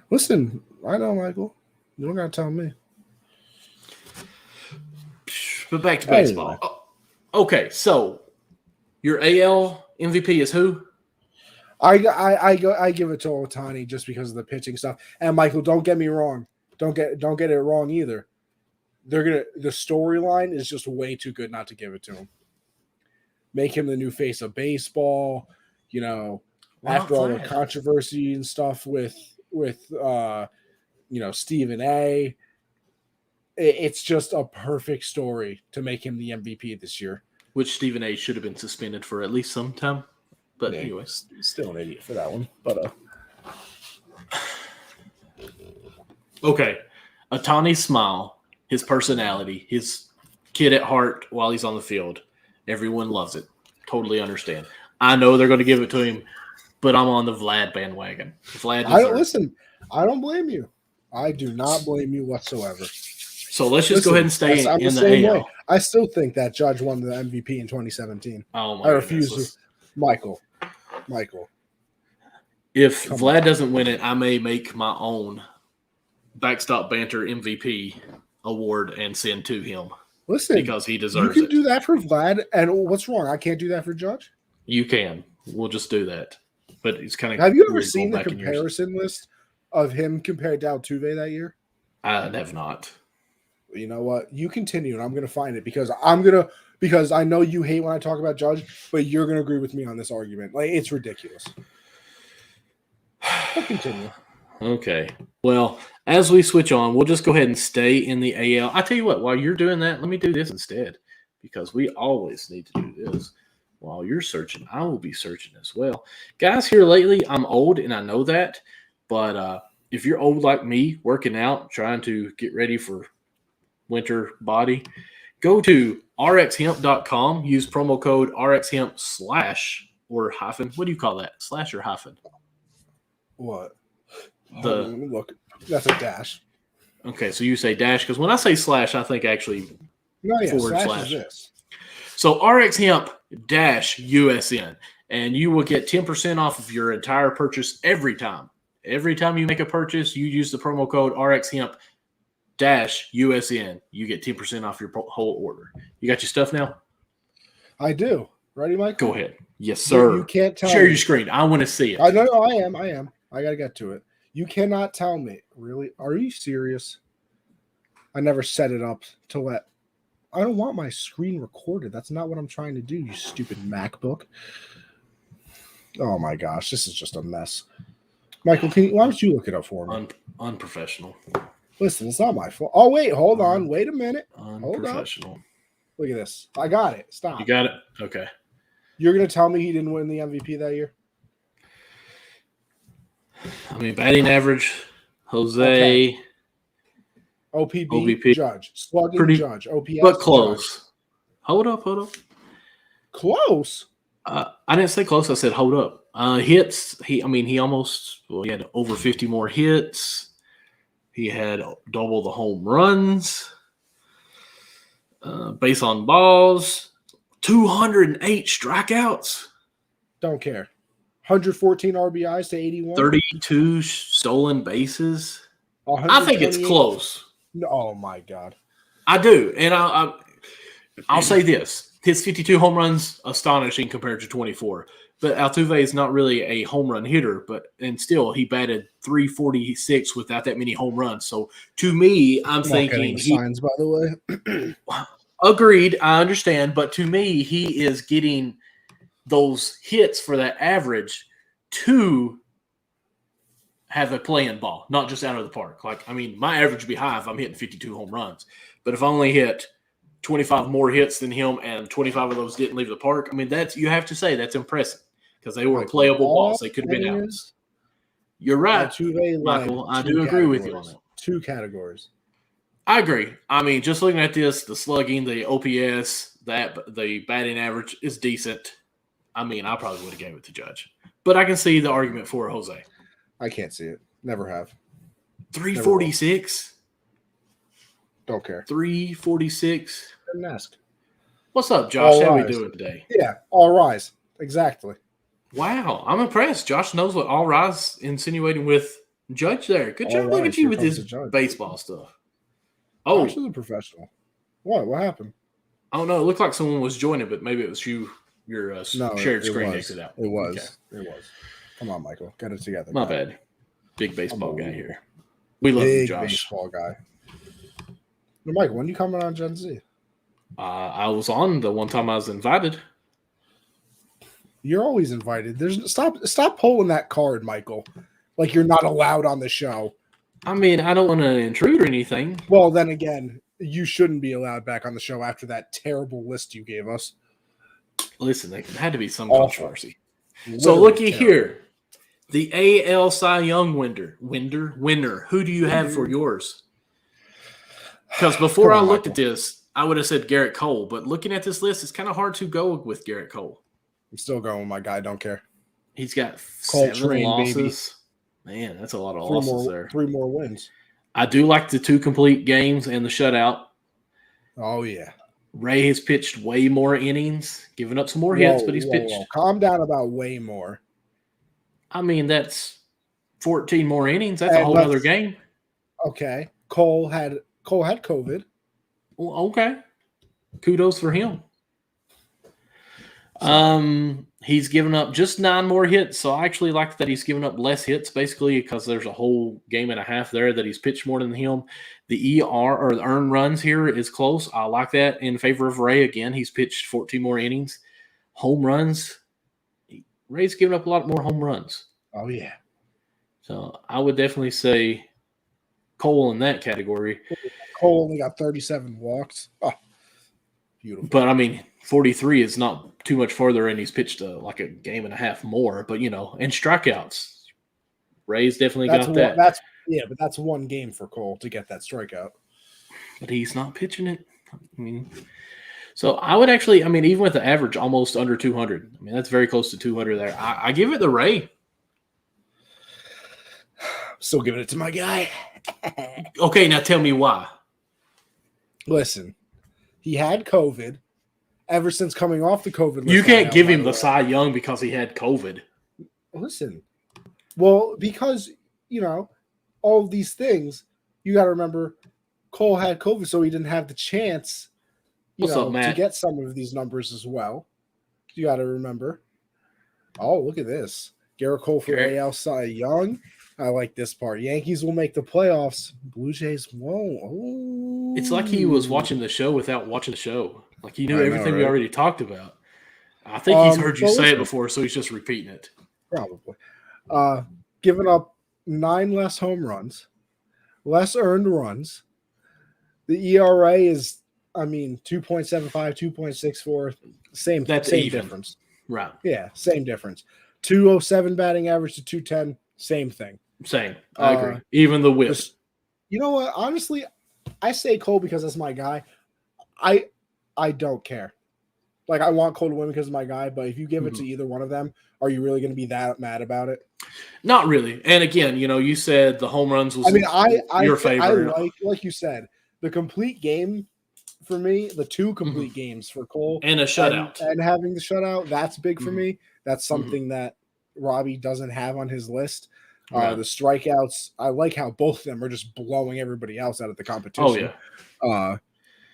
Listen, I know, Michael. You don't got to tell me. But back to baseball. Anyway. Okay, so your AL MVP is who? I give it to Ohtani just because of the pitching stuff. And Michael, don't get me wrong. Don't get it wrong either. The storyline is just way too good not to give it to him. Make him the new face of baseball, after all the controversy and stuff with Stephen A. It's just a perfect story to make him the MVP this year. Which Stephen A. should have been suspended for at least some time. But anyway. Still an idiot for that one. But Okay. Ohtani's smile, his personality, his kid at heart while he's on the field. Everyone loves it. Totally understand. I know they're going to give it to him, but I'm on the Vlad bandwagon. Vlad I don't blame you. I do not blame you whatsoever. So let's just go ahead and stay in the AL. I still think that Judge won the MVP in 2017. Oh my! I refuse to. Michael. If Vlad doesn't win it, I may make my own Backstop Banter MVP award and send to him. Listen, because he deserves it. You can do that for Vlad, and what's wrong? I can't do that for Judge? You can. We'll just do that. But it's kind of. Have you ever seen the comparison list of him compared to Altuve that year? I have not. You know what? You continue, and I'm going to find it because I know you hate when I talk about Judge, but you're going to agree with me on this argument. Like, it's ridiculous. But continue. Okay. Well, as we switch on, we'll just go ahead and stay in the AL. I tell you what, while you're doing that, let me do this instead because we always need to do this. While you're searching, I will be searching as well. Guys, here lately, I'm old, and I know that, but if you're old like me, working out, trying to get ready for winter body, go to rxhemp.com, use promo code rxhemp/ or hyphen. What do you call that? Slash or hyphen? What? Look, that's a dash. Okay, so you say dash because when I say slash, I think actually No, yeah, forward slash slash. is this. So RX Hemp dash USN, and you will get 10% off of your entire purchase every time. Every time you make a purchase, you use the promo code RX Hemp dash USN. You get 10% off your whole order. You got your stuff now? I do. Ready, Michael? Go ahead. Yes, sir. You can't tell Share me. your screen. I want to see it. I know. I am. I gotta get to it. You cannot tell me. Really? Are you serious? I never set it up to let. I don't want my screen recorded. That's not what I'm trying to do, you stupid MacBook. Oh my gosh, this is just a mess. Michael, why don't you look it up for me? Unprofessional. Listen, it's not my fault. Oh, wait, hold on. Wait a minute. Hold on. Unprofessional. Look at this. I got it. Stop. You got it? Okay. You're going to tell me he didn't win the MVP that year? I mean, batting average, Jose. Okay. OPB, Judge. Slugging, Judge. OPS, but close. Judge. Hold up. Close? I didn't say close. I said hold up. Hits. He had over 50 more hits. He had double the home runs. Base on balls. 208 strikeouts. Don't care. 114 RBIs to 81. 32 stolen bases. I think it's close. Oh my God. I do, and I'll say this: his 52 home runs astonishing compared to 24. But Altuve is not really a home run hitter, and still he batted 346 without that many home runs. So to me, I'm thinking signs, by the way. Agreed, I understand, but to me, he is getting those hits for that average to have a playing ball, not just out of the park. Like, I mean, my average would be high if I'm hitting 52 home runs. But if I only hit 25 more hits than him and 25 of those didn't leave the park, I mean, you have to say that's impressive because they were playable balls. They could have been out. You're right, Michael. I do agree with you on that. 2 categories. I agree. I mean, just looking at this, the slugging, the OPS, the batting average is decent. I mean, I probably would have gave it to Judge. But I can see the argument for Jose. I can't see it. Never have. 346? Don't care. 346? Didn't ask. What's up, Josh? How are we doing today? Yeah, all rise. Exactly. Wow, I'm impressed. Josh knows what all rise insinuating with Judge there. Good job. Look at you with this baseball stuff. Oh, Josh is a professional. What happened? I don't know. It looked like someone was joining, but maybe it was you. Your shared screen exited out. It was. Okay. It was. Come on, Michael. Get it together. My bad. Big baseball guy here. We love you, Josh. Big baseball guy. Now, Michael, when you coming on Gen Z? I was on the one time I was invited. You're always invited. Stop pulling that card, Michael. Like you're not allowed on the show. I mean, I don't want to intrude or anything. Well, then again, you shouldn't be allowed back on the show after that terrible list you gave us. Listen, there had to be some controversy. So looky here. The AL Cy Young winner. Who do you have for yours? Because before I looked at this, I would have said Garrett Cole. But looking at this list, it's kind of hard to go with Garrett Cole. I'm still going with my guy. Don't care. He's got Cole 7 losses. Baby. Man, that's a lot of losses there. 3 more wins. I do like the 2 complete games and the shutout. Oh, yeah. Ray has pitched way more innings, giving up some more hits, but he's pitched. Calm down about way more. I mean, that's 14 more innings. That's a whole other game. Okay. Cole had COVID. Well, okay. Kudos for him. He's given up just 9 more hits, so I actually like that he's given up less hits, basically, because there's a whole game and a half there that he's pitched more than him. The ER, or the earned runs here, is close. I like that in favor of Ray. Again, he's pitched 14 more innings. Home runs, Ray's given up a lot more home runs. Oh, yeah. So I would definitely say Cole in that category. Cole only got 37 walks. Oh, beautiful. But, I mean, 43 is not too much further, and he's pitched like a game and a half more. But, and strikeouts. Ray's definitely got that. But that's 1 game for Cole to get that strikeout. But he's not pitching it. I mean, so I would actually, even with the average almost under 200, that's very close to 200 there. I give it to Ray. Still giving it to my guy. Okay, now tell me why. Listen, he had COVID. Ever since coming off the COVID list, You can't give him the way. Cy Young because he had COVID. Listen, well, because all of these things, you got to remember, Cole had COVID, so he didn't have the chance, What's up, to Matt? get some of these numbers as well. You got to remember. Oh, look at this. Garrett Cole for AL Cy Young. I like this part. Yankees will make the playoffs. Blue Jays won't. Oh. It's like he was watching the show without watching the show. Like he knew everything we already talked about. I think he's heard you say it before, so he's just repeating it. Probably. Giving up 9 less home runs, less earned runs. The ERA is, 2.75, 2.64. Same difference. Right. Yeah, same difference. 207 batting average to 210, same thing. Same. I agree. Even the whip. You know what? Honestly, I say Cole because that's my guy. I don't care. Like, I want Cole to win because it's my guy, but if you give it to either one of them, are you really going to be that mad about it? Not really. And again, you said the home runs was your favorite. I like you said, the complete game for me, the 2 complete games for Cole. And a shutout. And having the shutout, that's big for me. That's something that Robbie doesn't have on his list. The strikeouts, I like how both of them are just blowing everybody else out of the competition. Oh, yeah.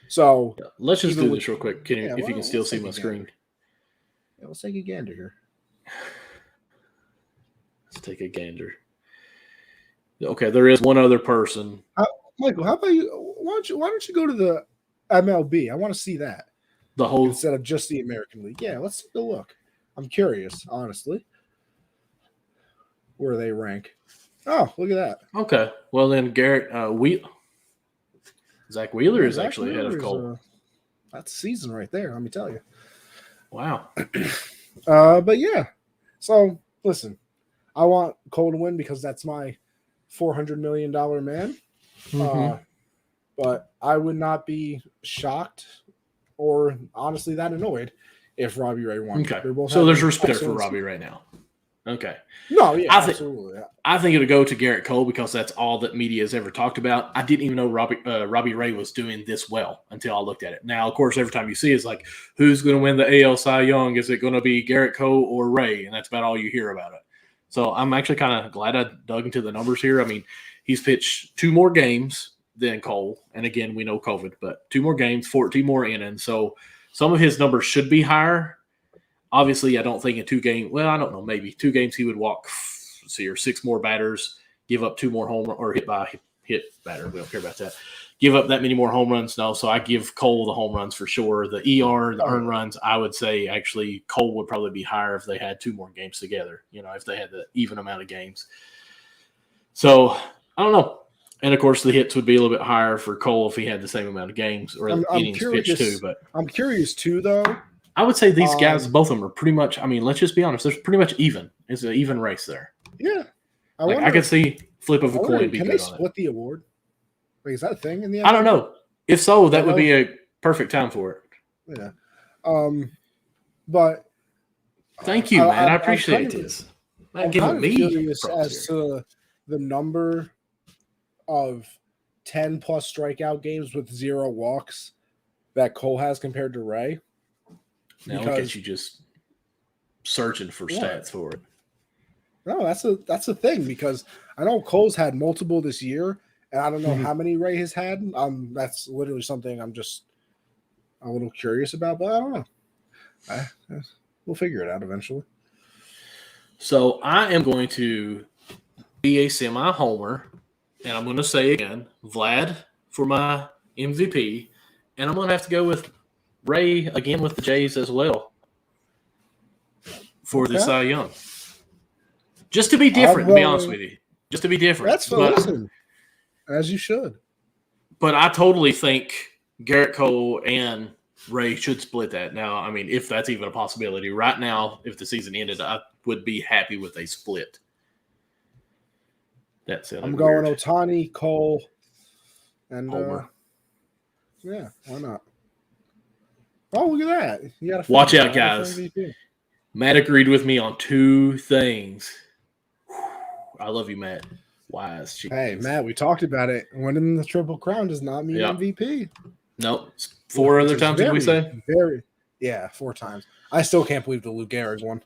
So let's just do this real quick. If you can still see my screen. Yeah, let's take a gander here. Let's take a gander. Okay, there is one other person. Michael, how about you? Why don't you go to the MLB? I want to see that. The whole instead of just the American League. Yeah, let's take a look. I'm curious, honestly, where they rank. Oh, look at that. Okay. Well, then Zach Wheeler is actually ahead of Cole. That's season right there, let me tell you. Wow. But yeah. So, listen, I want Cole to win because that's my $400 million man. But I would not be shocked or honestly that annoyed if Robbie Ray won. Okay. So there's respect for Robbie right now. Okay. No, yeah, absolutely. I think it would go to Garrett Cole because that's all that media has ever talked about. I didn't even know Robbie Ray was doing this well until I looked at it. Now, of course, every time you see it, it's like, who's going to win the AL Cy Young? Is it going to be Garrett Cole or Ray? And that's about all you hear about it. So I'm actually kind of glad I dug into the numbers here. I mean, he's pitched 2 more games than Cole. And again, we know COVID, but 2 more games, 14 more innings. So some of his numbers should be higher. Obviously, I don't think in 2 games. Well, I don't know. Maybe 2 games he would walk 6 more batters, give up 2 more home or hit batter. We don't care about that. Give up that many more home runs. No, so I give Cole the home runs for sure. The ER, the earned runs, I would say actually Cole would probably be higher if they had 2 more games together. If they had the even amount of games. So I don't know. And of course, the hits would be a little bit higher for Cole if he had the same amount of games or innings pitched too. But I'm curious too, though. I would say these guys, both of them are pretty much. I mean, let's just be honest. There's pretty much even. It's an even race there. Yeah, I could see flip of a coin. Can they split the award? Wait, is that a thing in the? I don't know. If so, that would be a perfect time for it. Yeah. But thank you, man. I appreciate this. I'm kind of curious as to the number of 10+ strikeout games with 0 walks that Cole has compared to Ray. Now look at you just searching for stats for it. No, that's a thing because I know Cole's had multiple this year, and I don't know how many Ray has had. That's literally something I'm just a little curious about, but I don't know. We'll figure it out eventually. So I am going to be a semi-homer, and I'm going to say again, Vlad for my MVP, and I'm going to have to go with Ray again with the Jays as well for the Cy Young. Just to be different, to be honest with you. Just to be different. That's fine. Listen, as you should. But I totally think Garrett Cole and Ray should split that. Now, I mean, if that's even a possibility. Right now, if the season ended, I would be happy with a split. That's it. I'm going Ohtani, Cole, and yeah, why not? Oh, look at that. You gotta watch out, guys. Matt agreed with me on 2 things. I love you, Matt. Wise cheese. Hey, Matt, we talked about it. Winning the Triple Crown does not mean Yeah. MVP. Nope. 4 other times, did we say? Yeah, 4 times. I still can't believe the Lou Gehrig one.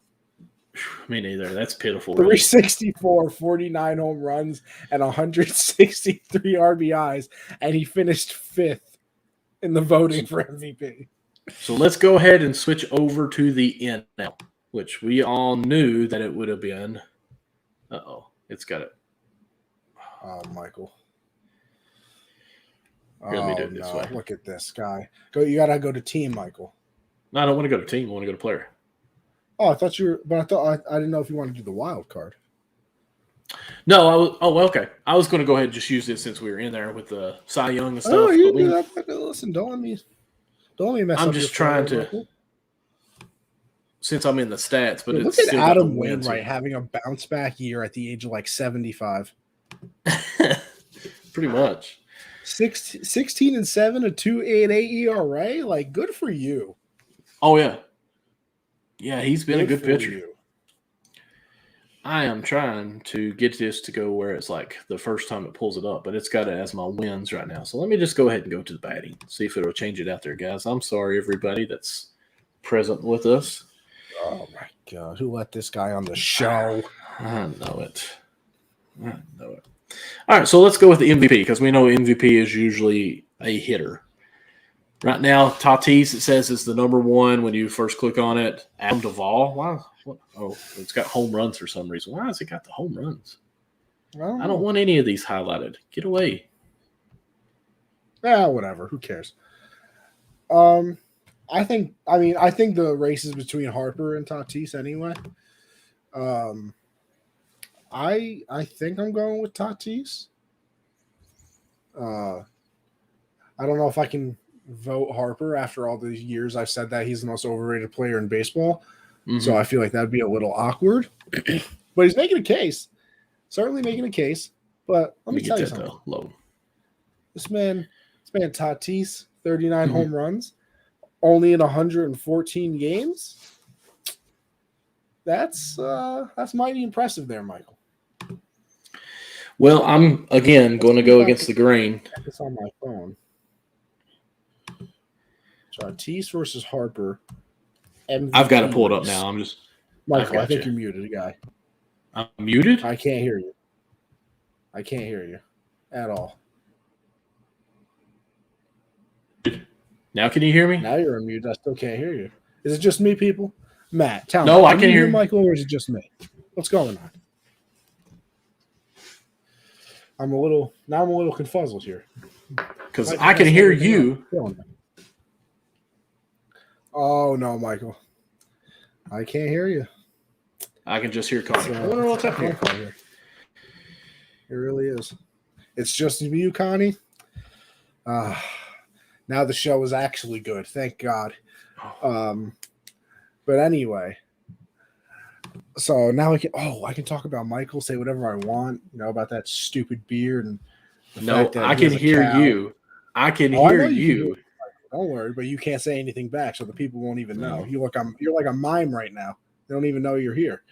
Me neither. That's pitiful. Really. 364, 49 home runs, and 163 RBIs, and he finished 5th in the voting for MVP. So let's go ahead and switch over to the NL, which we all knew that it would have been. It's got it. Oh, Michael. Here, let me do it this way. Look at this guy. You gotta go to team, Michael. No, I don't want to go to team. I want to go to player. Oh, I thought you were, but I didn't know if you wanted to do the wild card. No, okay. I was going to go ahead and just use this since we were in there with the Cy Young and stuff. Oh, you do that. Listen, don't let me mess up. I'm just trying to, Michael. Since I'm in the stats, but look it's at Adam Wainwright having a bounce back year at the age of like 75. Pretty much. 16-7, a 2.88 ERA. Like, good for you. Oh yeah, yeah. He's been a good pitcher. You. I am trying to get this to go where it's like the first time it pulls it up, but it's got it as my wins right now. So let me just go ahead and go to the batting, see if it'll change it out there, guys. I'm sorry, everybody that's present with us. Oh my God, who let this guy on the show? I know it. All right, so let's go with the MVP because we know MVP is usually a hitter. Right now, Tatis, it says, is the number 1 when you first click on it. Adam Duvall. Wow. Oh, it's got home runs for some reason. Why has it got the home runs? I don't want any of these highlighted. Get away. Whatever. Who cares? I think the race is between Harper and Tatis anyway. I think I'm going with Tatis. I don't know if I can vote Harper after all these years I've said that he's the most overrated player in baseball. Mm-hmm. So I feel like that'd be a little awkward. But he's making a case. Certainly making a case. But let me tell you something. This man Tatis, 39 home runs, only in 114 games. That's mighty impressive there, Michael. Well, I'm again going to go against the grain. It's on my phone. Tatis versus Harper. MVP I've got to pull it up now. Michael, I think you're muted, guy. I'm muted? I can't hear you. I can't hear you at all. Now can you hear me? Now you're unmuted. I still can't hear you. Is it just me, people? Matt, tell me. No, I can hear you. Michael, or is it just me? What's going on? I'm a little confuzzled here. Because I can hear you. Oh, no, Michael. I can't hear you. I can just hear Connie. I don't know what's up here. It really is. It's just you, Connie. Now the show is actually good. Thank God. But anyway. So now I can talk about Michael, say whatever I want, about that stupid beard and I can hear you. I can hear you. Don't worry, but you can't say anything back, so the people won't even know. You're like a mime right now. They don't even know you're here.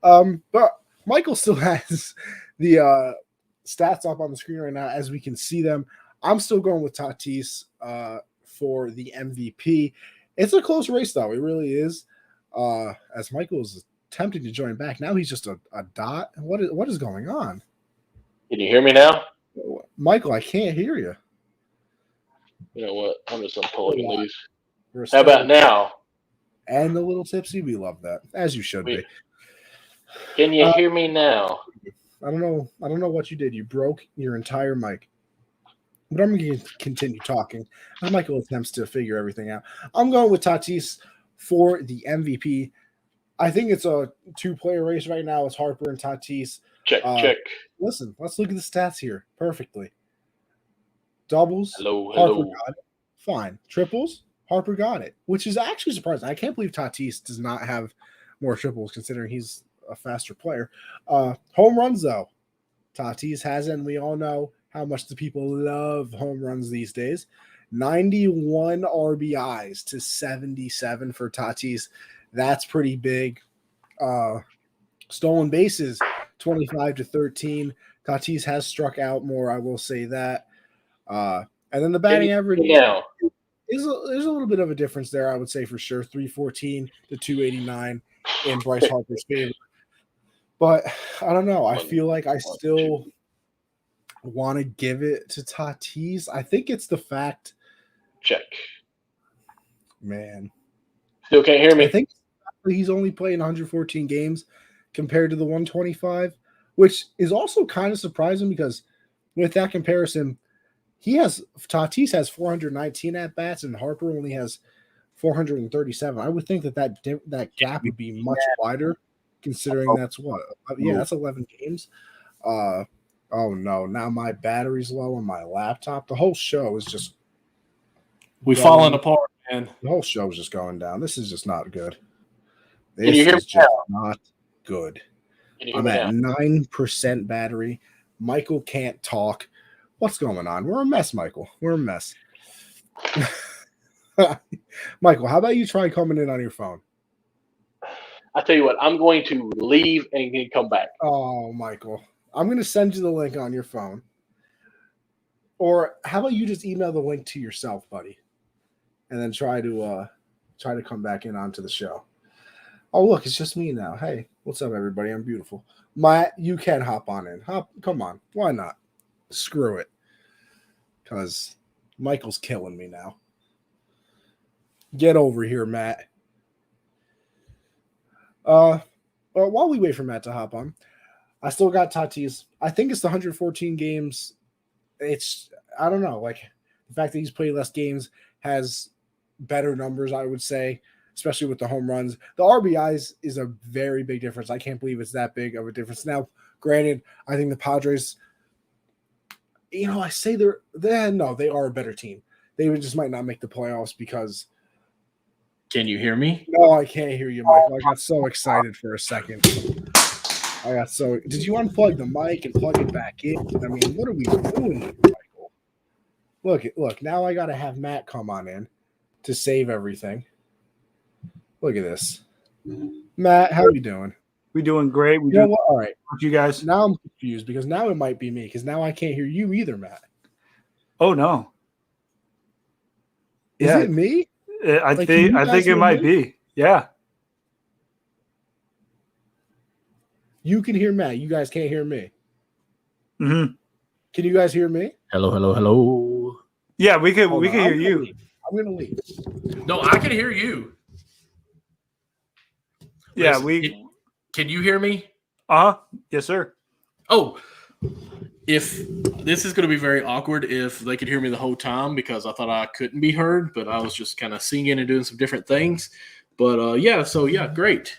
But Michael still has the stats up on the screen right now, as we can see them. I'm still going with Tatis for the MVP. It's a close race, though. It really is. As Michael is attempting to join back, now he's just a dot. What is going on? Can you hear me now? Michael, I can't hear you. You know what? I'm just unpulling these. How about now? And the little tipsy, we love that, as you should be. Can you hear me now? I don't know what you did. You broke your entire mic. But I'm going to continue talking as Michael attempts to figure everything out. I'm going with Tatis for the MVP. I think it's a 2-player race right now. It's Harper and Tatis. Check. Listen, let's look at the stats here perfectly. Doubles, hello. Harper got it. Fine. Triples, Harper got it, which is actually surprising. I can't believe Tatis does not have more triples considering he's a faster player. Home runs, though. Tatis has it, and we all know how much the people love home runs these days. 91 RBIs to 77 for Tatis. That's pretty big. Stolen bases, 25 to 13 Tatis has struck out more. I will say that. And then the batting average. Now, There's a little bit of a difference there, I would say for sure. 314 to 289 in Bryce Harper's favor. But I don't know. I feel like I still want to give it to Tatis. I think it's the fact. Check. Man. Still can't hear me. I think he's only playing 114 games compared to the 125, which is also kind of surprising because with that comparison, Tatis has 419 at bats and Harper only has 437. I would think that gap would be much wider, considering that's that's 11 games. Oh no! Now my battery's low on my laptop. The whole show is just falling apart, man. The whole show is just going down. This is just not good. Can you hear me just not good. I'm at 9% battery. Michael can't talk. What's going on? We're a mess, Michael. We're a mess. Michael, how about you try coming in on your phone? I tell you what, I'm going to leave and come back. Oh, Michael. I'm going to send you the link on your phone. Or how about you just email the link to yourself, buddy? And then try to come back in onto the show. Oh, look, it's just me now. Hey, what's up, everybody? I'm beautiful. Matt, you can hop on in. Come on. Why not? Screw it. Because Michael's killing me now. Get over here, Matt. While we wait for Matt to hop on, I still got Tatis. I think it's the 114 games. I don't know. Like, the fact that he's played less games has better numbers, I would say, especially with the home runs. The RBIs is a very big difference. I can't believe it's that big of a difference. Now, granted, I think the Padres, I say they are a better team. They just might not make the playoffs because. Can you hear me? No, I can't hear you, Michael. I got so excited for a second. Did you unplug the mic and plug it back in? I mean, what are we doing here, Michael? Look, now I got to have Matt come on in to save everything. Look at this. Matt, how are you doing? We doing great. All right. You guys? Now I'm confused because now it might be me because now I can't hear you either, Matt. Oh, no. Is it me? I think it might be. Yeah. You can hear Matt. You guys can't hear me. Mm-hmm. Can you guys hear me? Hello. Yeah, we can hear you. I'm gonna leave. No, I can hear you. Yeah, Can you hear me? Yes, sir. Oh, if this is going to be very awkward if they could hear me the whole time because I thought I couldn't be heard, but I was just kind of singing and doing some different things. But great.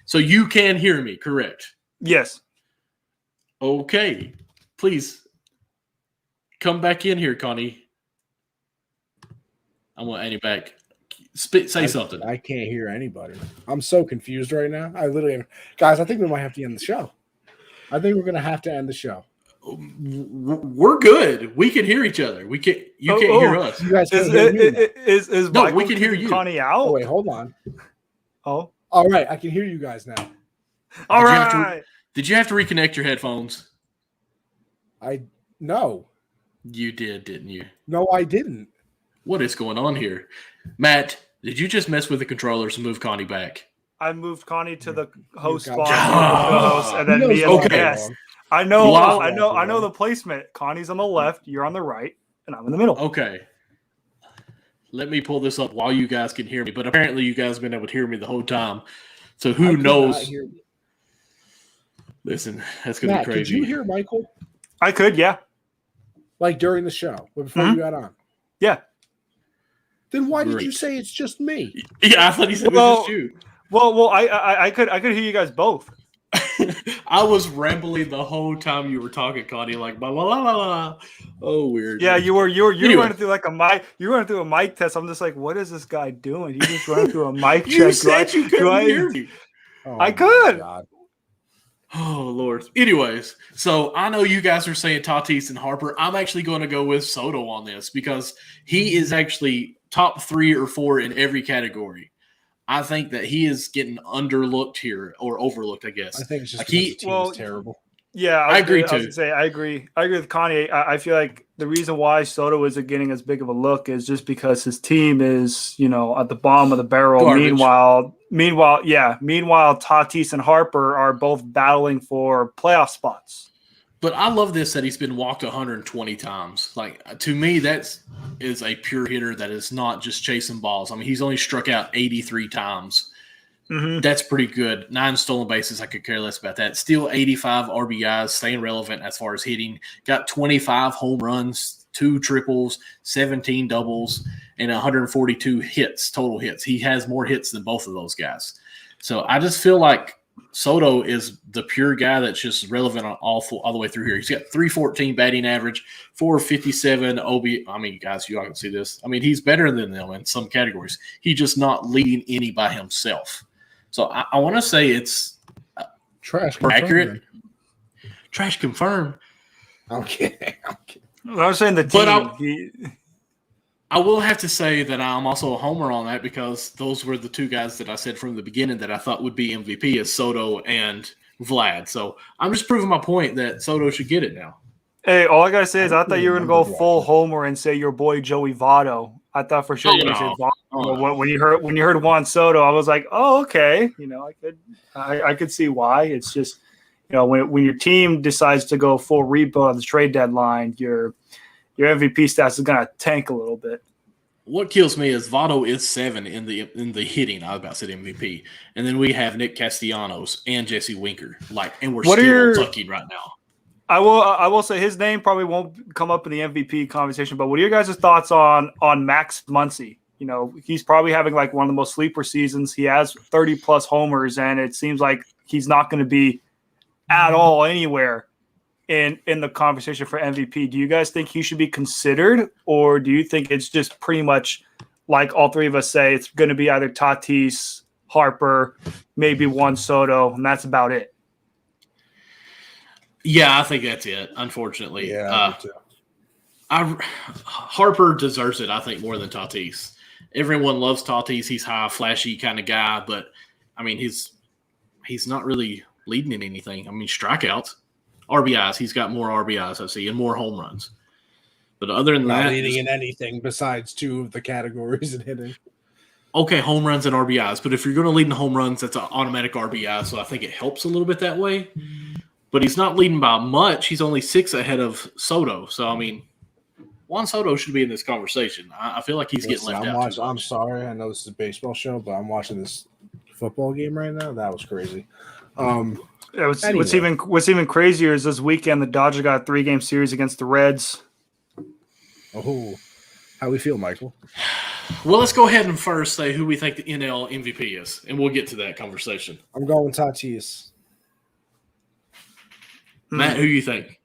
So you can hear me, correct? Yes. Okay. Please come back in here, Connie. I want Annie back. Say something. I can't hear anybody. I'm so confused right now. I literally am. Guys, I think we might have to end the show. I think we're going to have to end the show. We're good. We can hear each other. You can't hear us. You guys can't hear me. No, we can hear you. Connie out? Oh, wait, hold on. Oh. All right, I can hear you guys now. All right. Did you have to reconnect your headphones? No. You did, didn't you? No, I didn't. What is going on here? Matt, did you just mess with the controllers and move Connie back? I moved Connie to the host You spot, got- and then me as Okay. the guest. I know the placement. Connie's on the left, you're on the right, and I'm in the middle. Okay. Let me pull this up while you guys can hear me. But apparently you guys have been able to hear me the whole time. So who knows? Listen, that's going to be crazy. Did you hear Michael? I could, yeah. Like during the show, before you got on? Yeah. Then why did you say it's just me? Yeah, I thought he said it was just you. Well, I could hear you guys both. I was rambling the whole time you were talking, Connie, like blah, blah, blah, blah, blah. Oh, weird. Yeah, you were Anyway. running through like a mic. You were running through a mic test. I'm just like, what is this guy doing? He just running through a mic check. You said you couldn't hear me. I could. Oh, Lord. Anyways, so I know you guys are saying Tatis and Harper. I'm actually going to go with Soto on this because he is actually top 3 or 4 in every category. I think that he is getting underlooked here or overlooked, I guess. I think it's just like the team is terrible. Yeah, I agree I was too. gonna say I agree. I agree with Kanye. I feel like the reason why Soto isn't getting as big of a look is just because his team is, at the bottom of the barrel. Garbage. Meanwhile, Tatis and Harper are both battling for playoff spots. But I love this that he's been walked 120 times. Like, to me, that is a pure hitter that is not just chasing balls. I mean, he's only struck out 83 times. Mm-hmm. That's pretty good. 9 stolen bases. I could care less about that. Still 85 RBIs, staying relevant as far as hitting. Got 25 home runs, 2 triples, 17 doubles, and 142 hits, total hits. He has more hits than both of those guys. So I just feel like Soto is the pure guy that's just relevant on all the way through here. He's got 314 batting average, 457 OB. I mean, guys, you all can see this. I mean, he's better than them in some categories. He's just not leading any by himself. So I want to say it's trash accurate. Trash confirmed. I'm kidding. I was saying the team. I will have to say that I'm also a homer on that because those were the 2 guys that I said from the beginning that I thought would be MVP is Soto and Vlad. So I'm just proving my point that Soto should get it now. Hey, all I gotta say is I thought you were gonna go full homer and say your boy Joey Votto. I thought for sure you were gonna say Votto. Oh. When you heard Juan Soto, I was like, oh, okay. I could see why. It's just when your team decides to go full rebuild on the trade deadline, your MVP stats is gonna tank a little bit. What kills me is Votto is 7 in the hitting. I was about to say MVP, and then we have Nick Castellanos and Jesse Winker. And we're still tucking right now. I will say his name probably won't come up in the MVP conversation, but what are your guys' thoughts on Max Muncy? He's probably having one of the most sleeper seasons. He has 30 plus homers, and it seems like he's not going to be at all anywhere in the conversation for MVP. Do you guys think he should be considered, or do you think it's just pretty much like all 3 of us say, it's going to be either Tatis, Harper, maybe Juan Soto, and that's about it? Yeah, I think that's it, unfortunately. Yeah, Harper deserves it, I think, more than Tatis. Everyone loves Tatis. He's high, flashy kind of guy, but, I mean, he's not really leading in anything. I mean, strikeouts. RBIs, he's got more RBIs, I see, and more home runs. But other than not that, leading in anything besides 2 of the categories in hitting. Okay, home runs and RBIs. But if you're going to lead in home runs, that's an automatic RBI, so I think it helps a little bit that way. But he's not leading by much. He's only 6 ahead of Soto. So, I mean, Juan Soto should be in this conversation. I feel like he's getting left out. I'm sorry. I know this is a baseball show, but I'm watching this football game right now. That was crazy. What's even crazier is this weekend the Dodgers got a 3-game series against the Reds. Oh, how we feel, Michael? Well, let's go ahead and first say who we think the NL MVP is, and we'll get to that conversation. I'm going Tatis. Matt, who do you think?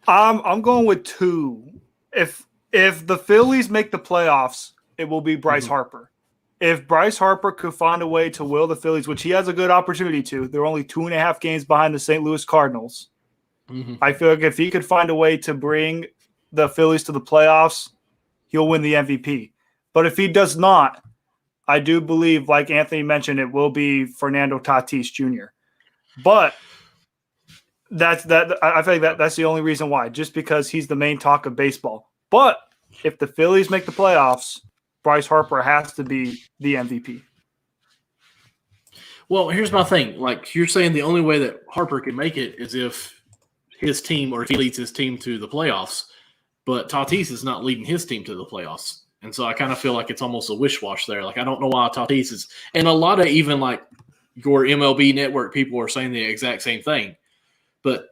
I'm going with 2. If the Phillies make the playoffs, it will be Bryce Harper. If Bryce Harper could find a way to will the Phillies, which he has a good opportunity to, they're only 2.5 games behind the St. Louis Cardinals. I feel like if he could find a way to bring the Phillies to the playoffs, he'll win the MVP. But if he does not, I do believe, like Anthony mentioned, it will be Fernando Tatis Jr. But I feel like that's the only reason why, just because he's the main talk of baseball. But if the Phillies make the playoffs, Bryce Harper has to be the MVP. Well, here's my thing. You're saying the only way that Harper can make it is if his team or if he leads his team to the playoffs. But Tatis is not leading his team to the playoffs. And so I kind of feel like it's almost a wish-wash there. I don't know why Tatis is – and a lot of even your MLB network people are saying the exact same thing. But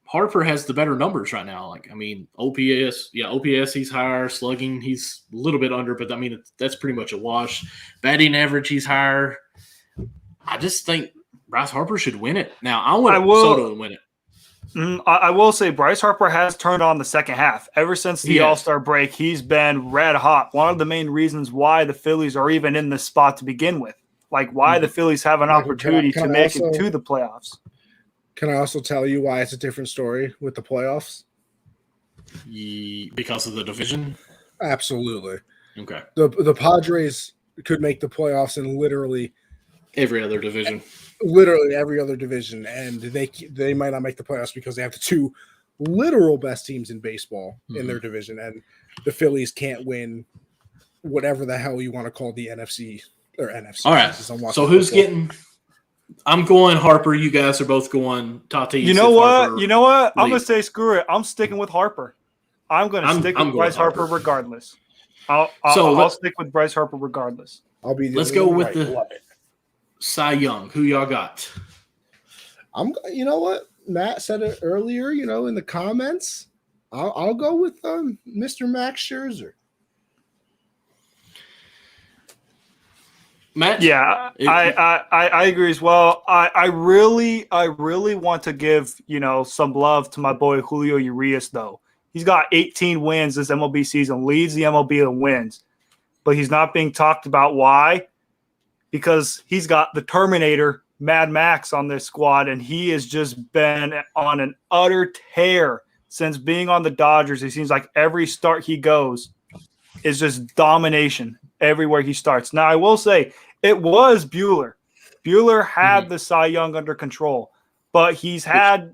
Harper has the better numbers right now. OPS, he's higher. Slugging, he's a little bit under, but that's pretty much a wash. Batting average, he's higher. I just think Bryce Harper should win it. Now, I want Soto to win it. I will say Bryce Harper has turned on the second half. Ever since the All-Star break, he's been red hot. One of the main reasons why the Phillies are even in this spot to begin with. Why the Phillies have an opportunity to make it to the playoffs. Can I also tell you why it's a different story with the playoffs? Because of the division? Absolutely. Okay. The Padres could make the playoffs in literally Every other division. Literally every other division, and they might not make the playoffs because they have the two literal best teams in baseball in their division, and the Phillies can't win whatever the hell you want to call the NFC or NFC. All right. So who's getting? I'm going Harper. You guys are both going Tatis. You know what? I'm gonna say screw it. I'm sticking with Harper. I'm gonna stick with Bryce Harper regardless. I'll stick with Bryce Harper regardless. Let's go with the Cy Young. Who y'all got? You know what? Matt said it earlier, in the comments. I'll go with Mr. Max Scherzer. Matt? Yeah, I agree as well. I really want to give, some love to my boy Julio Urias, though. He's got 18 wins this MLB season, leads the MLB in wins. But he's not being talked about. Why? Because he's got the Terminator, Mad Max, on this squad, and he has just been on an utter tear since being on the Dodgers. It seems like every start he goes is just domination everywhere he starts. Now, I will say it was Buehler. Buehler had the Cy Young under control, but he's had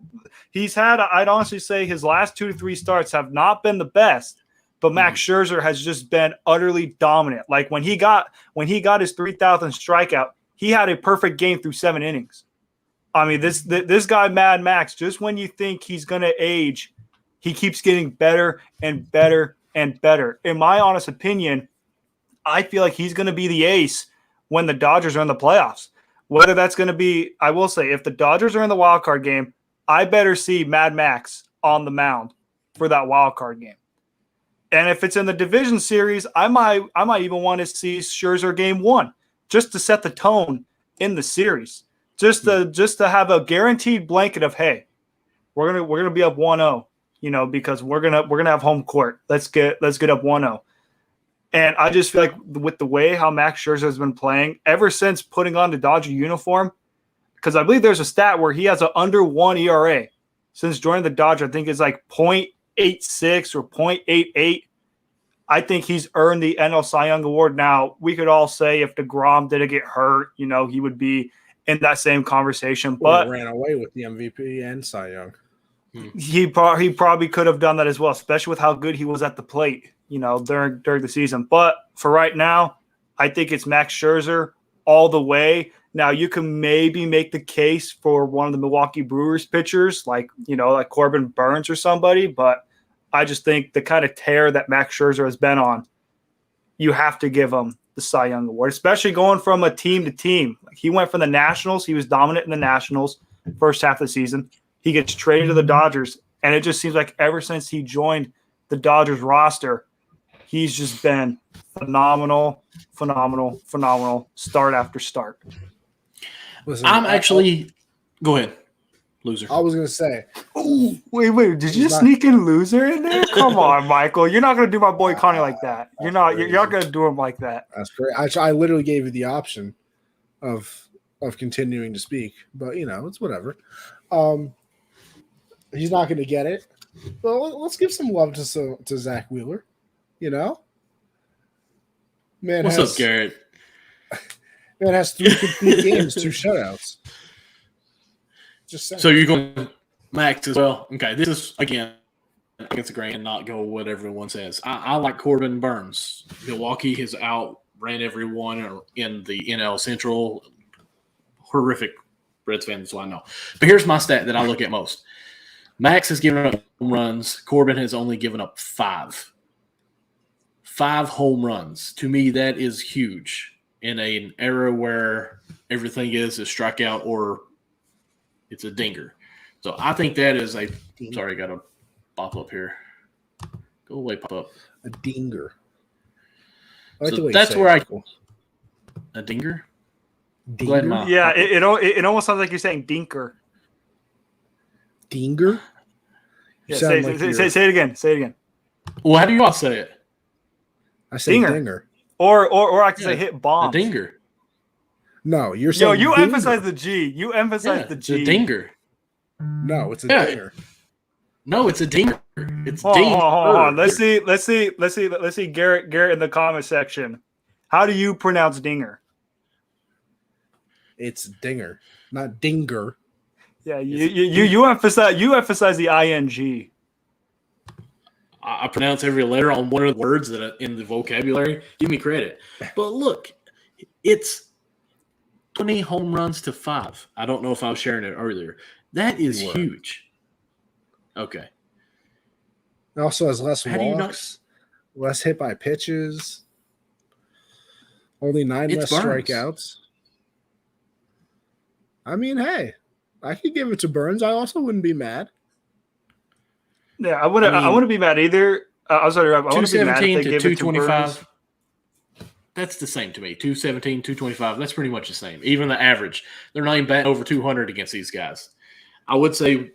I'd honestly say his last 2 to 3 starts have not been the best. But Max Scherzer has just been utterly dominant. Like when he got his 3,000th strikeout, he had a perfect game through 7 innings. I mean, this guy Mad Max, just when you think he's going to age, he keeps getting better and better and better. In my honest opinion, I feel like he's going to be the ace when the Dodgers are in the playoffs. Whether that's going to be, I will say, if the Dodgers are in the wild card game, I better see Mad Max on the mound for that wild card game. And if it's in the division series, I might even want to see Scherzer game 1 just to set the tone in the series. Just to have a guaranteed blanket of, hey, we're gonna be up 1-0, because we're gonna have home court. Let's get up 1-0. And I just feel like with the way how Max Scherzer has been playing ever since putting on the Dodger uniform, because I believe there's a stat where he has an under 1 ERA since joining the Dodgers. I think it's like 0.86 or 0.88. I think he's earned the NL Cy Young Award. Now, we could all say if DeGrom didn't get hurt, he would be in that same conversation. But ran away with the MVP and Cy Young. He probably could have done that as well, especially with how good he was at the plate, during the season. But for right now, I think it's Max Scherzer all the way. Now, you can maybe make the case for one of the Milwaukee Brewers pitchers, like Corbin Burns or somebody, but I just think the kind of tear that Max Scherzer has been on, you have to give him the Cy Young Award, especially going from a team to team. Like he went from the Nationals. He was dominant in the Nationals first half of the season. He gets traded to the Dodgers, and it just seems like ever since he joined the Dodgers roster, he's just been phenomenal start after start. Listen, go ahead. Loser. I was gonna say. Oh, wait! Did you sneak in loser in there? Come on, Michael. You're not gonna do my boy Connie like that. You're not gonna do him like that. That's great. I literally gave you the option of continuing to speak, but it's whatever. He's not gonna get it. Well, let's give some love to Zach Wheeler. Man, what's up, Garrett? Man has 3 complete games, 2 shutouts. So you're going Max as well. Okay, this is again against the grain and not go what everyone says. I like Corbin Burns. Milwaukee has outran everyone in the NL Central. Horrific Reds fans, so I know. But here's my stat that I look at most. Max has given up home runs. Corbin has only given up 5. 5 home runs. To me, that is huge in an era where everything is a strikeout or it's a dinger. So I think that is sorry, I got to pop up here. Go away, pop up. A dinger. So that's where a dinger? Dinger? Yeah, it almost sounds like you're saying dinker. Dinger? Yeah, say it again. Say it again. Well, how do you all say it? I say dinger. Or I can say hit bomb. A dinger. No, you're saying you dinger. emphasize the G. You emphasize the G. It's a dinger. No, it's a dinger. No, it's a dinger. It's hold on. Let's see Garrett in the comment section. How do you pronounce dinger? It's Dinger, not Dinger. Yeah, you emphasize the ing. I pronounce every letter on one of the words that are in the vocabulary. Give me credit. But look, it's 20 home runs to 5. I don't know if I was sharing it earlier. That is huge. Okay. It also has less How do you walks, less hit by pitches, only 9 It's less Burns. strikeouts. I mean, hey, I could give it to Burns. I also wouldn't be mad. Yeah, I wouldn't be mad either. I wouldn't be mad if 217 they to gave it to 225. Burns. That's the same to me. 217, 225. That's pretty much the same. Even the average. They're not even batting over 200 against these guys. I would say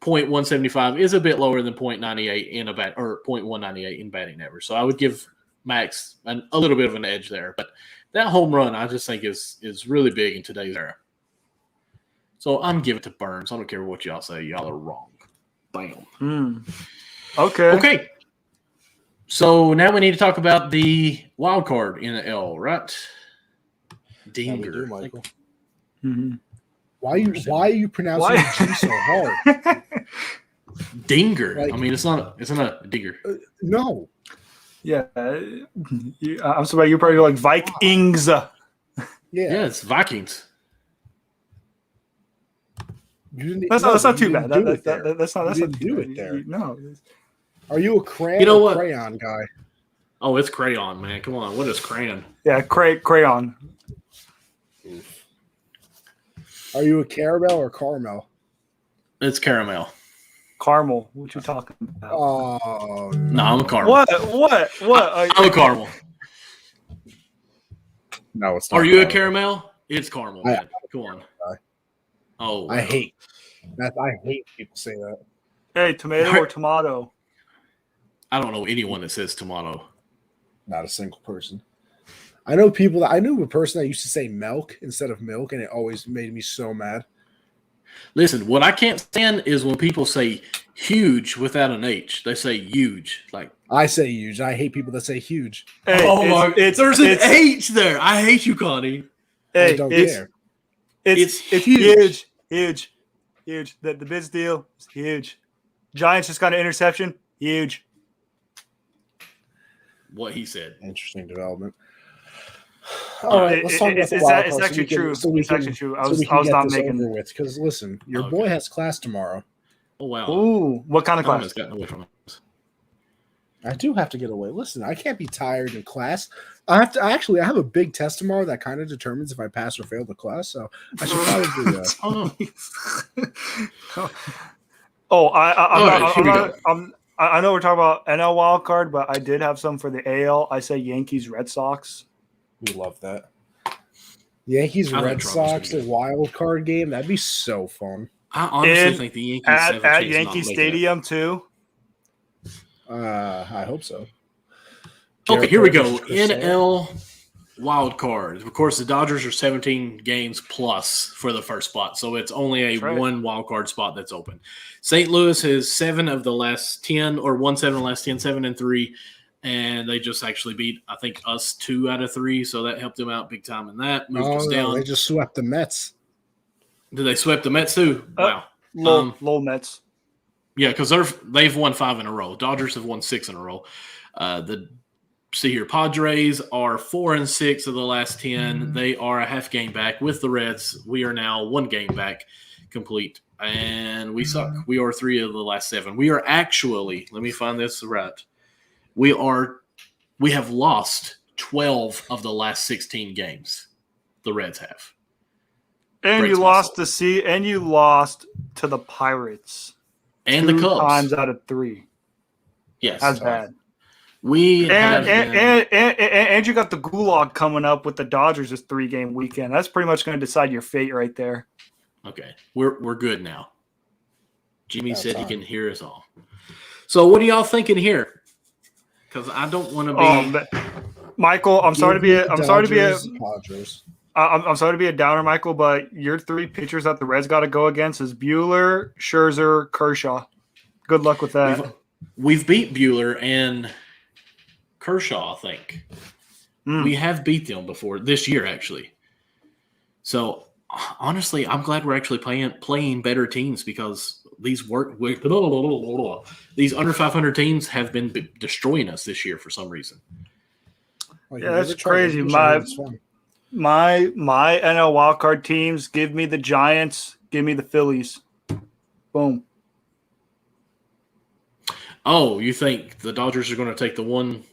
.175 is a bit lower than .98 in a bat or .198 in batting average. So I would give Max a little bit of an edge there. But that home run, I just think is really big in today's era. So I'm giving it to Burns. I don't care what y'all say. Y'all are wrong. Bam. Okay. So now we need to talk about the wild card in the L, right? Dinger. Michael. Mm-hmm. Why are you pronouncing the G so hard? Dinger. Like, I mean, it's not a dinger. No. Yeah. I'm sorry. You're probably like Vikings. Yeah. Yeah, it's Vikings. That's not too bad. That's not do it there. No. Are you a crayon? You know what? Crayon guy? Oh, it's crayon, man. Come on. What is crayon? Yeah, crayon. Are you a caramel or caramel? It's caramel. Caramel. What you talking about? Oh No, I'm a caramel. What? I'm a caramel. No, it's not. Are you a caramel? It's caramel, man. Come on. Oh, I hate that. I hate people say that. Hey, tomato or tomato? I don't know anyone that says tomato. Not a single person. I knew a person that used to say milk instead of milk, and it always made me so mad. Listen, what I can't stand is when people say huge without an H. They say huge. Like I say huge. I hate people that say huge. Hey, there's an H there. I hate you, Connie. Hey, I don't care. It's huge. The Biz deal is huge. Giants just got an interception. Huge. What he said. Interesting development. All right, let's talk about the wild card. It's actually true. It's actually true. I was not making it because listen, your boy has class tomorrow. Oh wow! Ooh, what kind of class? Has gotten away from us. I do have to get away. Listen, I can't be tired in class. I have a big test tomorrow that kind of determines if I pass or fail the class. So I should probably. I know we're talking about NL wild card, but I did have some for the AL. I say Yankees Red Sox. We love that. Yankees Red Sox, the wild card game. That'd be so fun. I honestly think the Yankees have at Yankee Stadium too. I hope so. Okay, here we go. NL wild card. Of course, the Dodgers are 17 games plus for the first spot, so it's only one wild card spot that's open. St. Louis has 7 of the last 10, or won 7 of the last 10, 7-3, and they just actually beat, I think, us 2 out of 3, so that helped them out big time in that. Moved us down. They just swept the Mets. Did they sweep the Mets too? Wow. Low Mets. Yeah, because they've won 5 in a row. Dodgers have won 6 in a row. See here, Padres are 4-6 of the last 10. They are a half game back with the Reds. We are now 1 game back complete, and we suck. We are 3 of the last 7. We are actually, let me find this right. We have lost 12 of the last 16 games. The Reds have. And you lost to the Pirates. And the Cubs. 2 times out of 3. Yes. That's bad. And you got the Gulag coming up with the Dodgers this 3-game weekend. That's pretty much going to decide your fate right there. Okay, we're good now. Jimmy said he can hear us all. So what are y'all thinking here? Because I don't want to be Michael. I'm sorry to be a downer, Michael. But your 3 pitchers that the Reds got to go against is Buehler, Scherzer, Kershaw. Good luck with that. We've beat Buehler and Kershaw, I think. We have beat them before this year, actually. So honestly, I'm glad we're actually playing better teams because these under 500 teams have been destroying us this year for some reason. Like, Yeah, that's tried crazy. English? I heard it's fun. My NL wildcard teams, give me the Giants, give me the Phillies. Boom. Oh, you think the Dodgers are going to take the one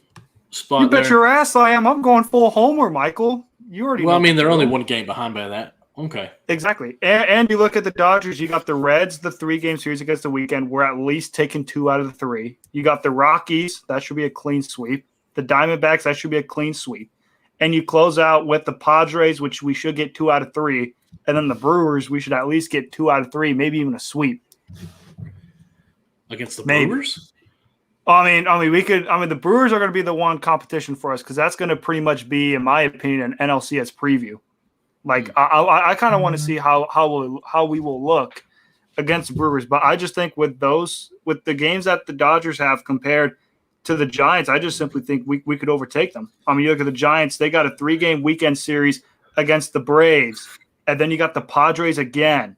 spot You bet there? your ass I am. I'm going full homer, Michael. You already Well, know I mean, the they're only deal. one game behind by that. Okay. Exactly. And you look at the Dodgers, you got the Reds, the 3-game series against the weekend. We're at least taking 2 out of the 3. You got the Rockies, that should be a clean sweep. The Diamondbacks, that should be a clean sweep. And you close out with the Padres, which we should get 2 out of 3. And then the Brewers, we should at least get 2 out of 3, maybe even a sweep. Against the Maybe. Brewers? The Brewers are going to be the one competition for us because that's going to pretty much be, in my opinion, an NLCS preview. Like I kind of want to see how we will look against the Brewers, but I just think with the games that the Dodgers have compared to the Giants, I just simply think we could overtake them. I mean, you look at the Giants; they got a 3-game weekend series against the Braves, and then you got the Padres again,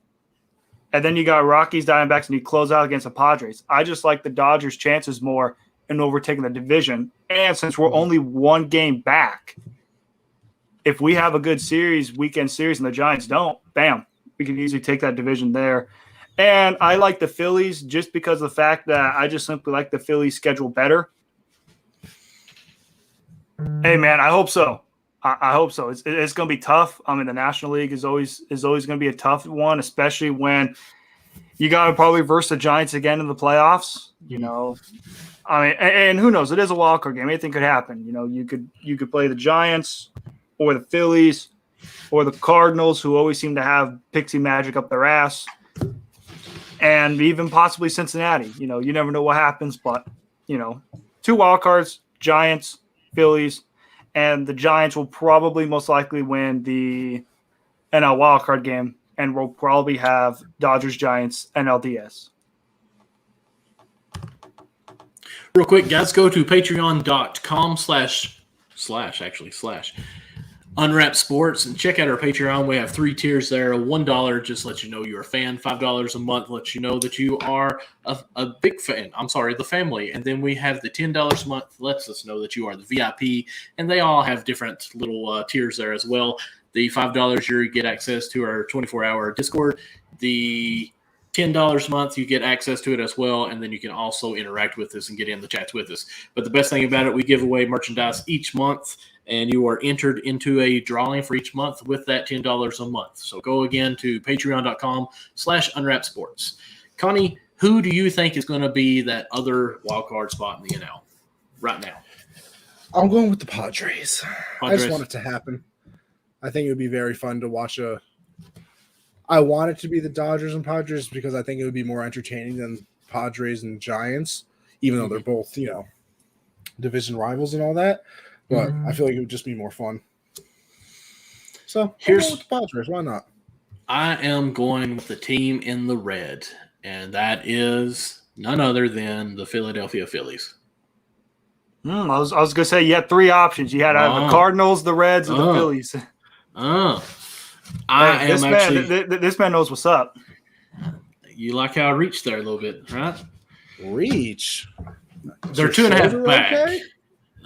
and then you got Rockies, Diamondbacks, and you close out against the Padres. I just like the Dodgers' chances more in overtaking the division, and since we're only 1 game back. If we have a good weekend series, and the Giants don't, bam, we can easily take that division there. And I like the Phillies just because of the fact that I just simply like the Phillies schedule better. Hey, man, I hope so. I hope so. It's going to be tough. I mean, the National League is always going to be a tough one, especially when you got to probably verse the Giants again in the playoffs. You know, I mean, and who knows? It is a wild card game. Anything could happen. You know, you could play the Giants or the Phillies, or the Cardinals, who always seem to have pixie magic up their ass, and even possibly Cincinnati. You know, you never know what happens, but, 2 wild cards, Giants, Phillies, and the Giants will probably most likely win the NL wild card game, and we'll probably have Dodgers-Giants NLDS. Real quick, guys, go to patreon.com slash Unwrap Sports and check out our Patreon. We have 3 tiers there. $1 just lets you know you're a fan. $5 a month lets you know that you are a big fan. I'm sorry, the family. And then we have the $10 a month lets us know that you are the VIP. And they all have different little tiers there as well. The $5 you get access to our 24-hour Discord. The $10 a month, you get access to it as well, and then you can also interact with us and get in the chats with us. But the best thing about it, we give away merchandise each month, and you are entered into a drawing for each month with that $10 a month. So go again to patreon.com/unwrapsports. Connie, who do you think is going to be that other wild card spot in the NL right now? I'm going with the Padres. I just want it to happen. I think it would be very fun to watch I want it to be the Dodgers and Padres because I think it would be more entertaining than Padres and Giants, even though they're both, division rivals and all that. But I feel like it would just be more fun. So here's with the Padres. Why not? I am going with the team in the red, and that is none other than the Philadelphia Phillies. I was going to say you had 3 options. You had the Cardinals, the Reds, and the Phillies. This man knows what's up. You like how I reached there a little bit, right? Reach. They're 2.5 back. Okay?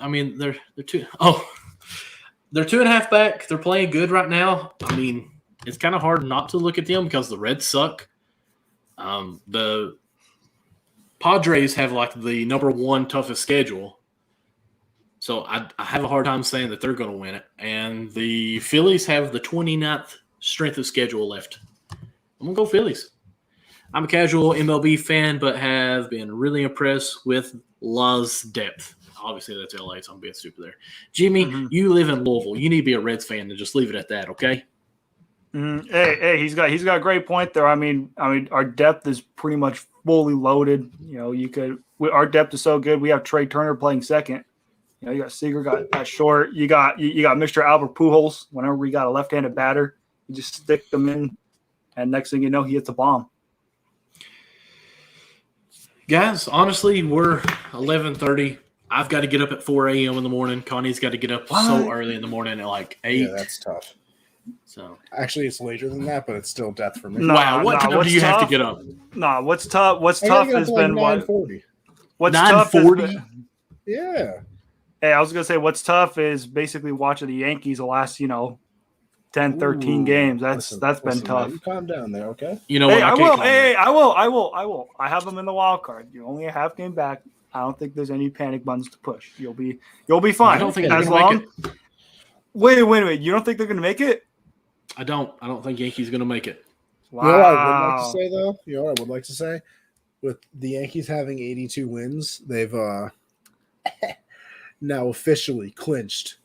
I mean, they're 2. Oh, they're 2.5 back. They're playing good right now. I mean, it's kind of hard not to look at them because the Reds suck. The Padres have like the number 1 toughest schedule. So I have a hard time saying that they're going to win it. And the Phillies have the 29th strength of schedule left. I'm going to go Phillies. I'm a casual MLB fan, but have been really impressed with La's depth. Obviously, that's LA, so I'm being stupid there. Jimmy, you live in Louisville. You need to be a Reds fan and just leave it at that, okay? Hey, he's got a great point there. I mean, our depth is pretty much fully loaded. Our depth is so good. We have Trey Turner playing second. You got Seager, got short. You got Mr. Albert Pujols. Whenever we got a left-handed batter, you just stick them in, and next thing you know, he hits a bomb. Guys, honestly, we're 11:30. I've got to get up at 4 a.m. in the morning. Connie's got to get up so early in the morning at like 8. Yeah, that's tough. So Actually, it's later than that, but it's still death for me. No, wow, what time what's do you have to tough- get up? Nah, what's tough? What's I gotta tough get up has to like been what? 9:40. What's tough has 9:40? been. Yeah. Hey, I was gonna say what's tough is basically watching the Yankees the last 10, 13 Ooh, games. Listen, That's been listen, tough. man, you calm down there, okay? You know Hey, what? I I can't will. comment. Hey, I will. I have them in the wild card. You're only a half game back. I don't think there's any panic buttons to push. You'll be fine. I don't think they're as gonna long. make it. Wait. You don't think they're gonna make it? I don't think Yankees gonna make it. Wow. You know what I would like to say though? You know what I would like to say? With the Yankees having 82 wins, they've now officially clinched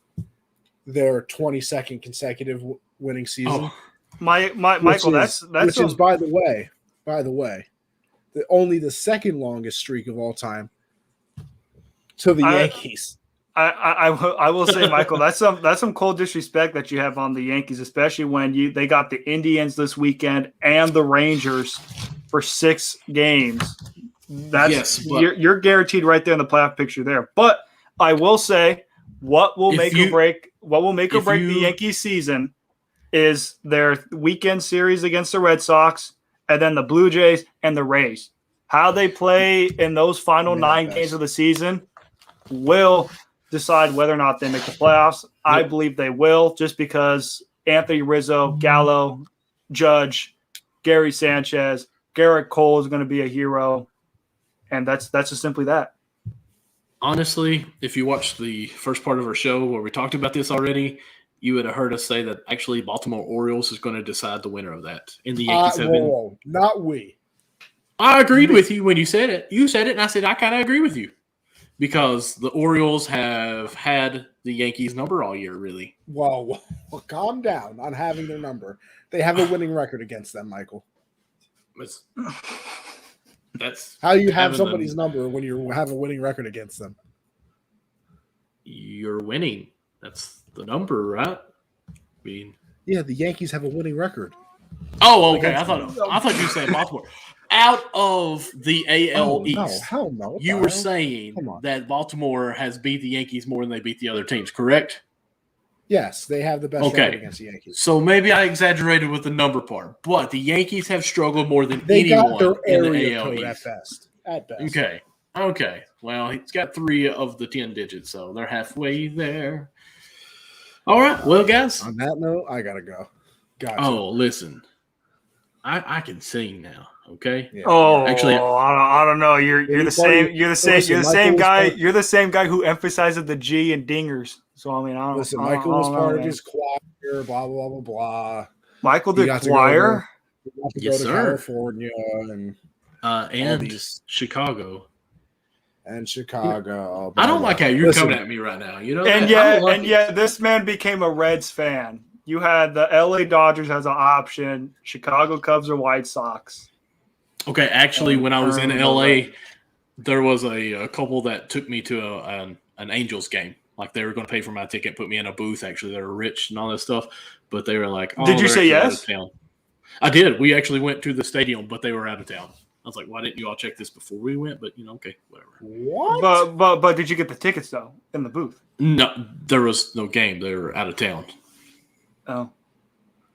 their 22nd consecutive winning season. Oh, Michael, that's which is by the way, only the second longest streak of all time to the Yankees. I will say, Michael, that's some cold disrespect that you have on the Yankees, especially when they got the Indians this weekend and the Rangers for 6 games. You're guaranteed right there in the playoff picture there. But I will say, what will make or break the Yankees season is their weekend series against the Red Sox, and then the Blue Jays and the Rays. How they play in those final 9 games of the season will decide whether or not they make the playoffs. I believe they will, just because Anthony Rizzo, Gallo, Judge, Gary Sanchez, Garrett Cole is going to be a hero, and that's just simply that. honestly, if you watched the first part of our show where we talked about this already, you would have heard us say that actually Baltimore Orioles is going to decide the winner of that. And the Yankees have been. Whoa, not we. I agreed with you when you said it. You said it, and I said I kind of agree with you because the Orioles have had the Yankees number all year, really. Well, calm down on having their number. They have a winning record against them, Michael. That's how you have somebody's number when you have a winning record against them. You're winning. That's the number, right? I mean, yeah, the Yankees have a winning record. Oh, okay. I thought you said Baltimore. Out of the AL East, no, hell no. You were saying that Baltimore has beat the Yankees more than they beat the other teams, correct? Yes, they have the best record against the Yankees. So maybe I exaggerated with the number part, but the Yankees have struggled more than anyone got their in the area AL code East. At best. Okay. Well, he's got 3 of the 10 digits, so they're halfway there. All right. Well, guys. On that note, I gotta go. Gotcha. Oh, listen. I can sing now. Okay. Yeah. Oh, actually, I don't know. You're the same guy. You're the same guy who emphasizes the G and dingers. So I mean, Michael was part of his choir. Blah blah blah blah. Michael did choir. Go to California and Chicago. And Chicago. I don't like how you're coming at me right now. You know, and this man became a Reds fan. You had the LA Dodgers as an option, Chicago Cubs or White Sox. Okay, actually, when I was in LA, there was a couple that took me to an Angels game. Like they were going to pay for my ticket, put me in a booth. Actually, they were rich and all that stuff, but they were like, "Oh, did you say yes?" I did. We actually went to the stadium, but they were out of town. I was like, "Why didn't you all check this before we went?" But okay, whatever. What? But did you get the tickets though in the booth? No, there was no game. They were out of town. Oh.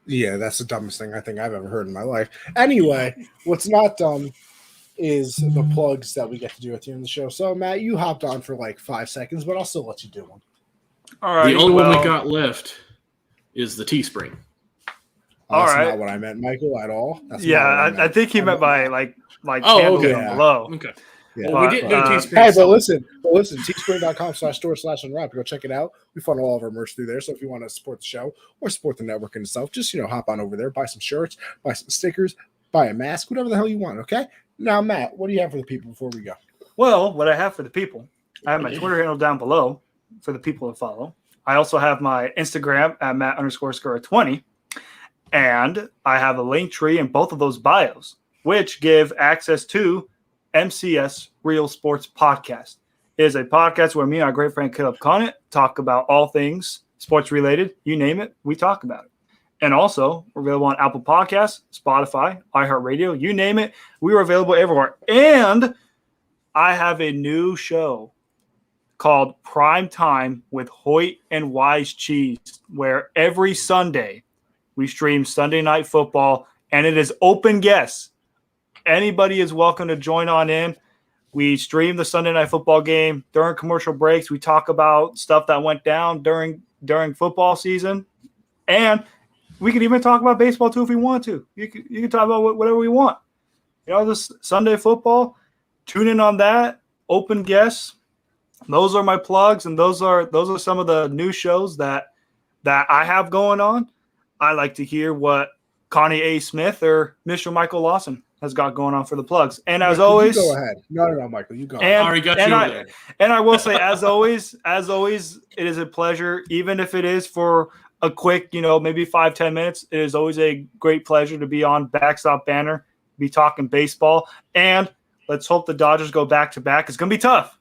Yeah, that's the dumbest thing I think I've ever heard in my life. Anyway, what's not dumb is the plugs that we get to do at the end of the show. So, Matt, you hopped on for like 5 seconds, but I'll still let you do one. All right. The only one we got left is the Teespring. That's not what I meant, Michael, at all. I think he meant by like below. Okay. Yeah, well, we didn't do Teespring. Hey, but listen, teespring.com/store/unwrap. Go check it out. We funnel all of our merch through there. So if you want to support the show or support the network in itself, just hop on over there, buy some shirts, buy some stickers, buy a mask, whatever the hell you want. Okay. Now, Matt, what do you have for the people before we go? Well, what I have for the people, I have my Twitter handle down below for the people to follow. I also have my Instagram at Matt_Score20, and I have a link tree in both of those bios, which give access to MCS Real Sports Podcast. It is a podcast where me and our great friend Caleb Conant talk about all things sports related. You name it, we talk about it. And also, we're available on Apple Podcasts, Spotify, iHeartRadio, you name it. We are available everywhere. And I have a new show called Prime Time with Hoyt and Wise Cheese, where every Sunday we stream Sunday Night Football, and it is open guests. Anybody is welcome to join on in. We stream the Sunday Night Football game during commercial breaks. We talk about stuff that went down during football season, and we can even talk about baseball too if we want to. You can talk about whatever we want. This Sunday Football, tune in on that. Open guests. Those are my plugs, and those are some of the new shows that I have going on. I like to hear what Connie A. Smith or Mr. Michael Lawson has got going on for the plugs. And as always, go ahead. No, Michael, you go. I already got you over there. And I will say, as always, it is a pleasure, even if it is for a quick, maybe 5-10 minutes. It is always a great pleasure to be on Backstop Banter, be talking baseball, and let's hope the Dodgers go back to back. It's going to be tough,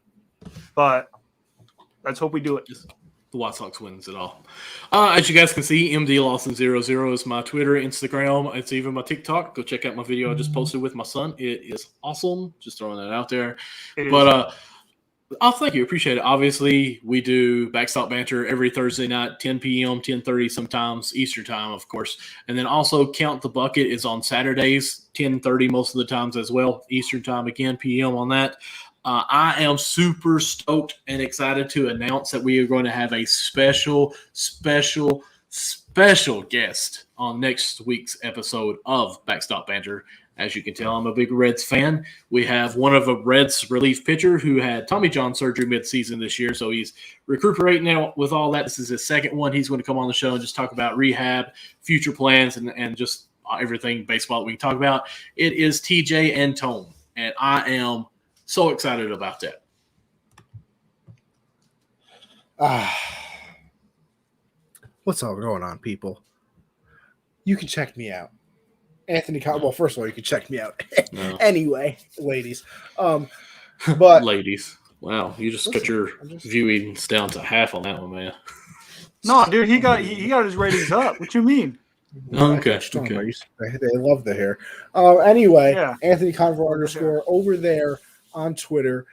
but let's hope we do it. The White Sox wins it all. As you guys can see, MDLawson00 is my Twitter, Instagram. It's even my TikTok. Go check out my video I just posted with my son. It is awesome. Just throwing that out there. Thank you. Appreciate it. Obviously, we do Backstop Banter every Thursday night, 10 p.m., 10:30 sometimes, Eastern time, of course. And then also Count the Bucket is on Saturdays, 10:30 most of the times as well, Eastern time again, p.m. on that. I am super stoked and excited to announce that we are going to have a special guest on next week's episode of Backstop Banter. As you can tell, I'm a big Reds fan. We have one of a Reds relief pitcher who had Tommy John surgery midseason this year, so he's recuperating now with all that. This is his second one. He's going to come on the show and just talk about rehab, future plans, and just everything baseball that we can talk about. It is TJ Antone, and I am so excited about that. What's all going on, people? You can check me out. Anthony Con. Well, first of all, you can check me out anyway, ladies. But ladies, wow, you just cut your viewings down to half on that one, man. No, dude, he got his ratings up. What you mean? Okay. They love the hair. Anyway, yeah. Anthony Conver _ over there on Twitter.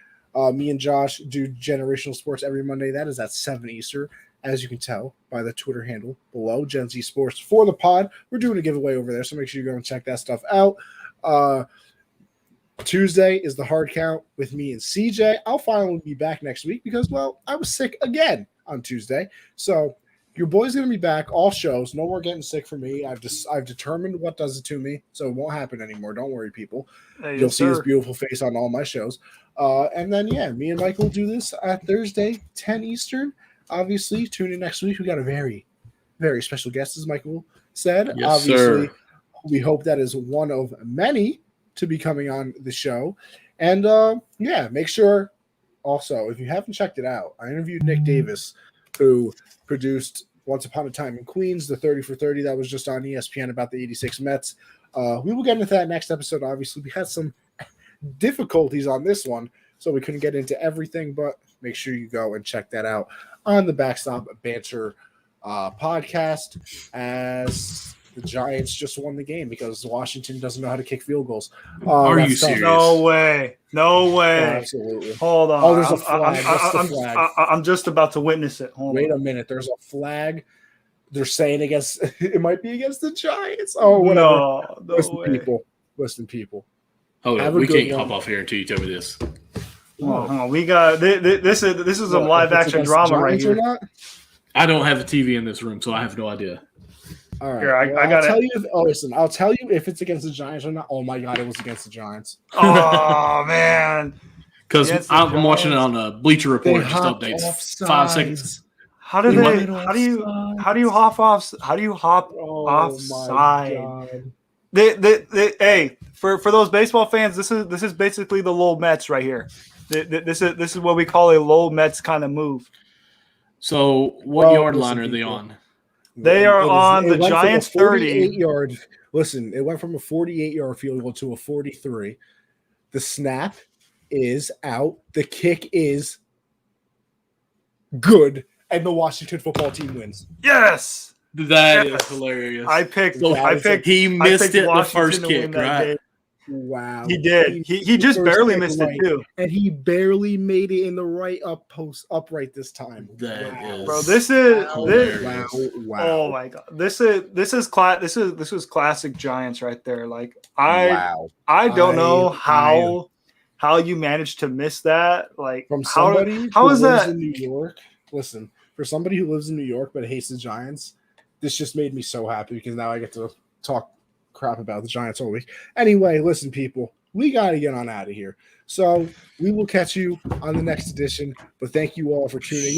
Me and Josh do Generational Sports every Monday. That is at 7 Eastern. As you can tell by the Twitter handle below, Gen Z Sports for the pod. We're doing a giveaway over there, so make sure you go and check that stuff out. Tuesday is the hard count with me and CJ. I'll finally be back next week because, well, I was sick again on Tuesday. So your boy's going to be back, all shows. No more getting sick for me. I've determined what does it to me, so it won't happen anymore. Don't worry, people. Hey, You'll see his beautiful face on all my shows. And then, me and Mike will do this at Thursday, 10 Eastern. Obviously, tune in next week. We got a very, very special guest, as Michael said. Yes, obviously, sir. We hope that is one of many to be coming on the show. And, make sure also, if you haven't checked it out, I interviewed Nick Davis, who produced Once Upon a Time in Queens, the 30 for 30 that was just on ESPN about the 86 Mets. We will get into that next episode. Obviously, we had some difficulties on this one, so we couldn't get into everything, but make sure you go and check that out on the Backstop Banter podcast, as the Giants just won the game because Washington doesn't know how to kick field goals. Are you serious? No way. Oh, absolutely. Hold on. Oh, there's a flag. What's the flag? I'm just about to witness it. Wait a minute. There's a flag. They're saying it might be against the Giants. Oh, whatever. No Listen, people. Hold on. We can't hop off here until you tell me this. Oh, we got this is some live action drama right here. I don't have a TV in this room, so I have no idea. All right. Here, I got it. I'll tell you if it's against the Giants or not. Oh my God, it was against the Giants. Oh man, because I'm watching it on a Bleacher Report. Just updates 5 seconds. How do you hop off? How do you hop offside? Hey, for those baseball fans, this is basically the Lowell Mets right here. This is what we call a Lowell Mets kind of move. So what yard line are they on? They are on the Giants 30 yard. Listen, it went from a 48-yard field goal to a 43. The snap is out. The kick is good, and the Washington football team wins. Yes, that is hilarious. I picked. He missed it the first kick, right? Wow. He did. He just first barely pick missed right, it too. and he barely made it in the right upright this time. That is Bro, this is hilarious. Wow. Oh my god. This was classic Giants right there. Like I don't know how you managed to miss that. Like From how somebody how who is lives that? in New York. Listen, for somebody who lives in New York but hates the Giants, this just made me so happy because now I get to talk crap about the Giants all week. Anyway, listen, people, we got to get on out of here. So we will catch you on the next edition. But thank you all for tuning in.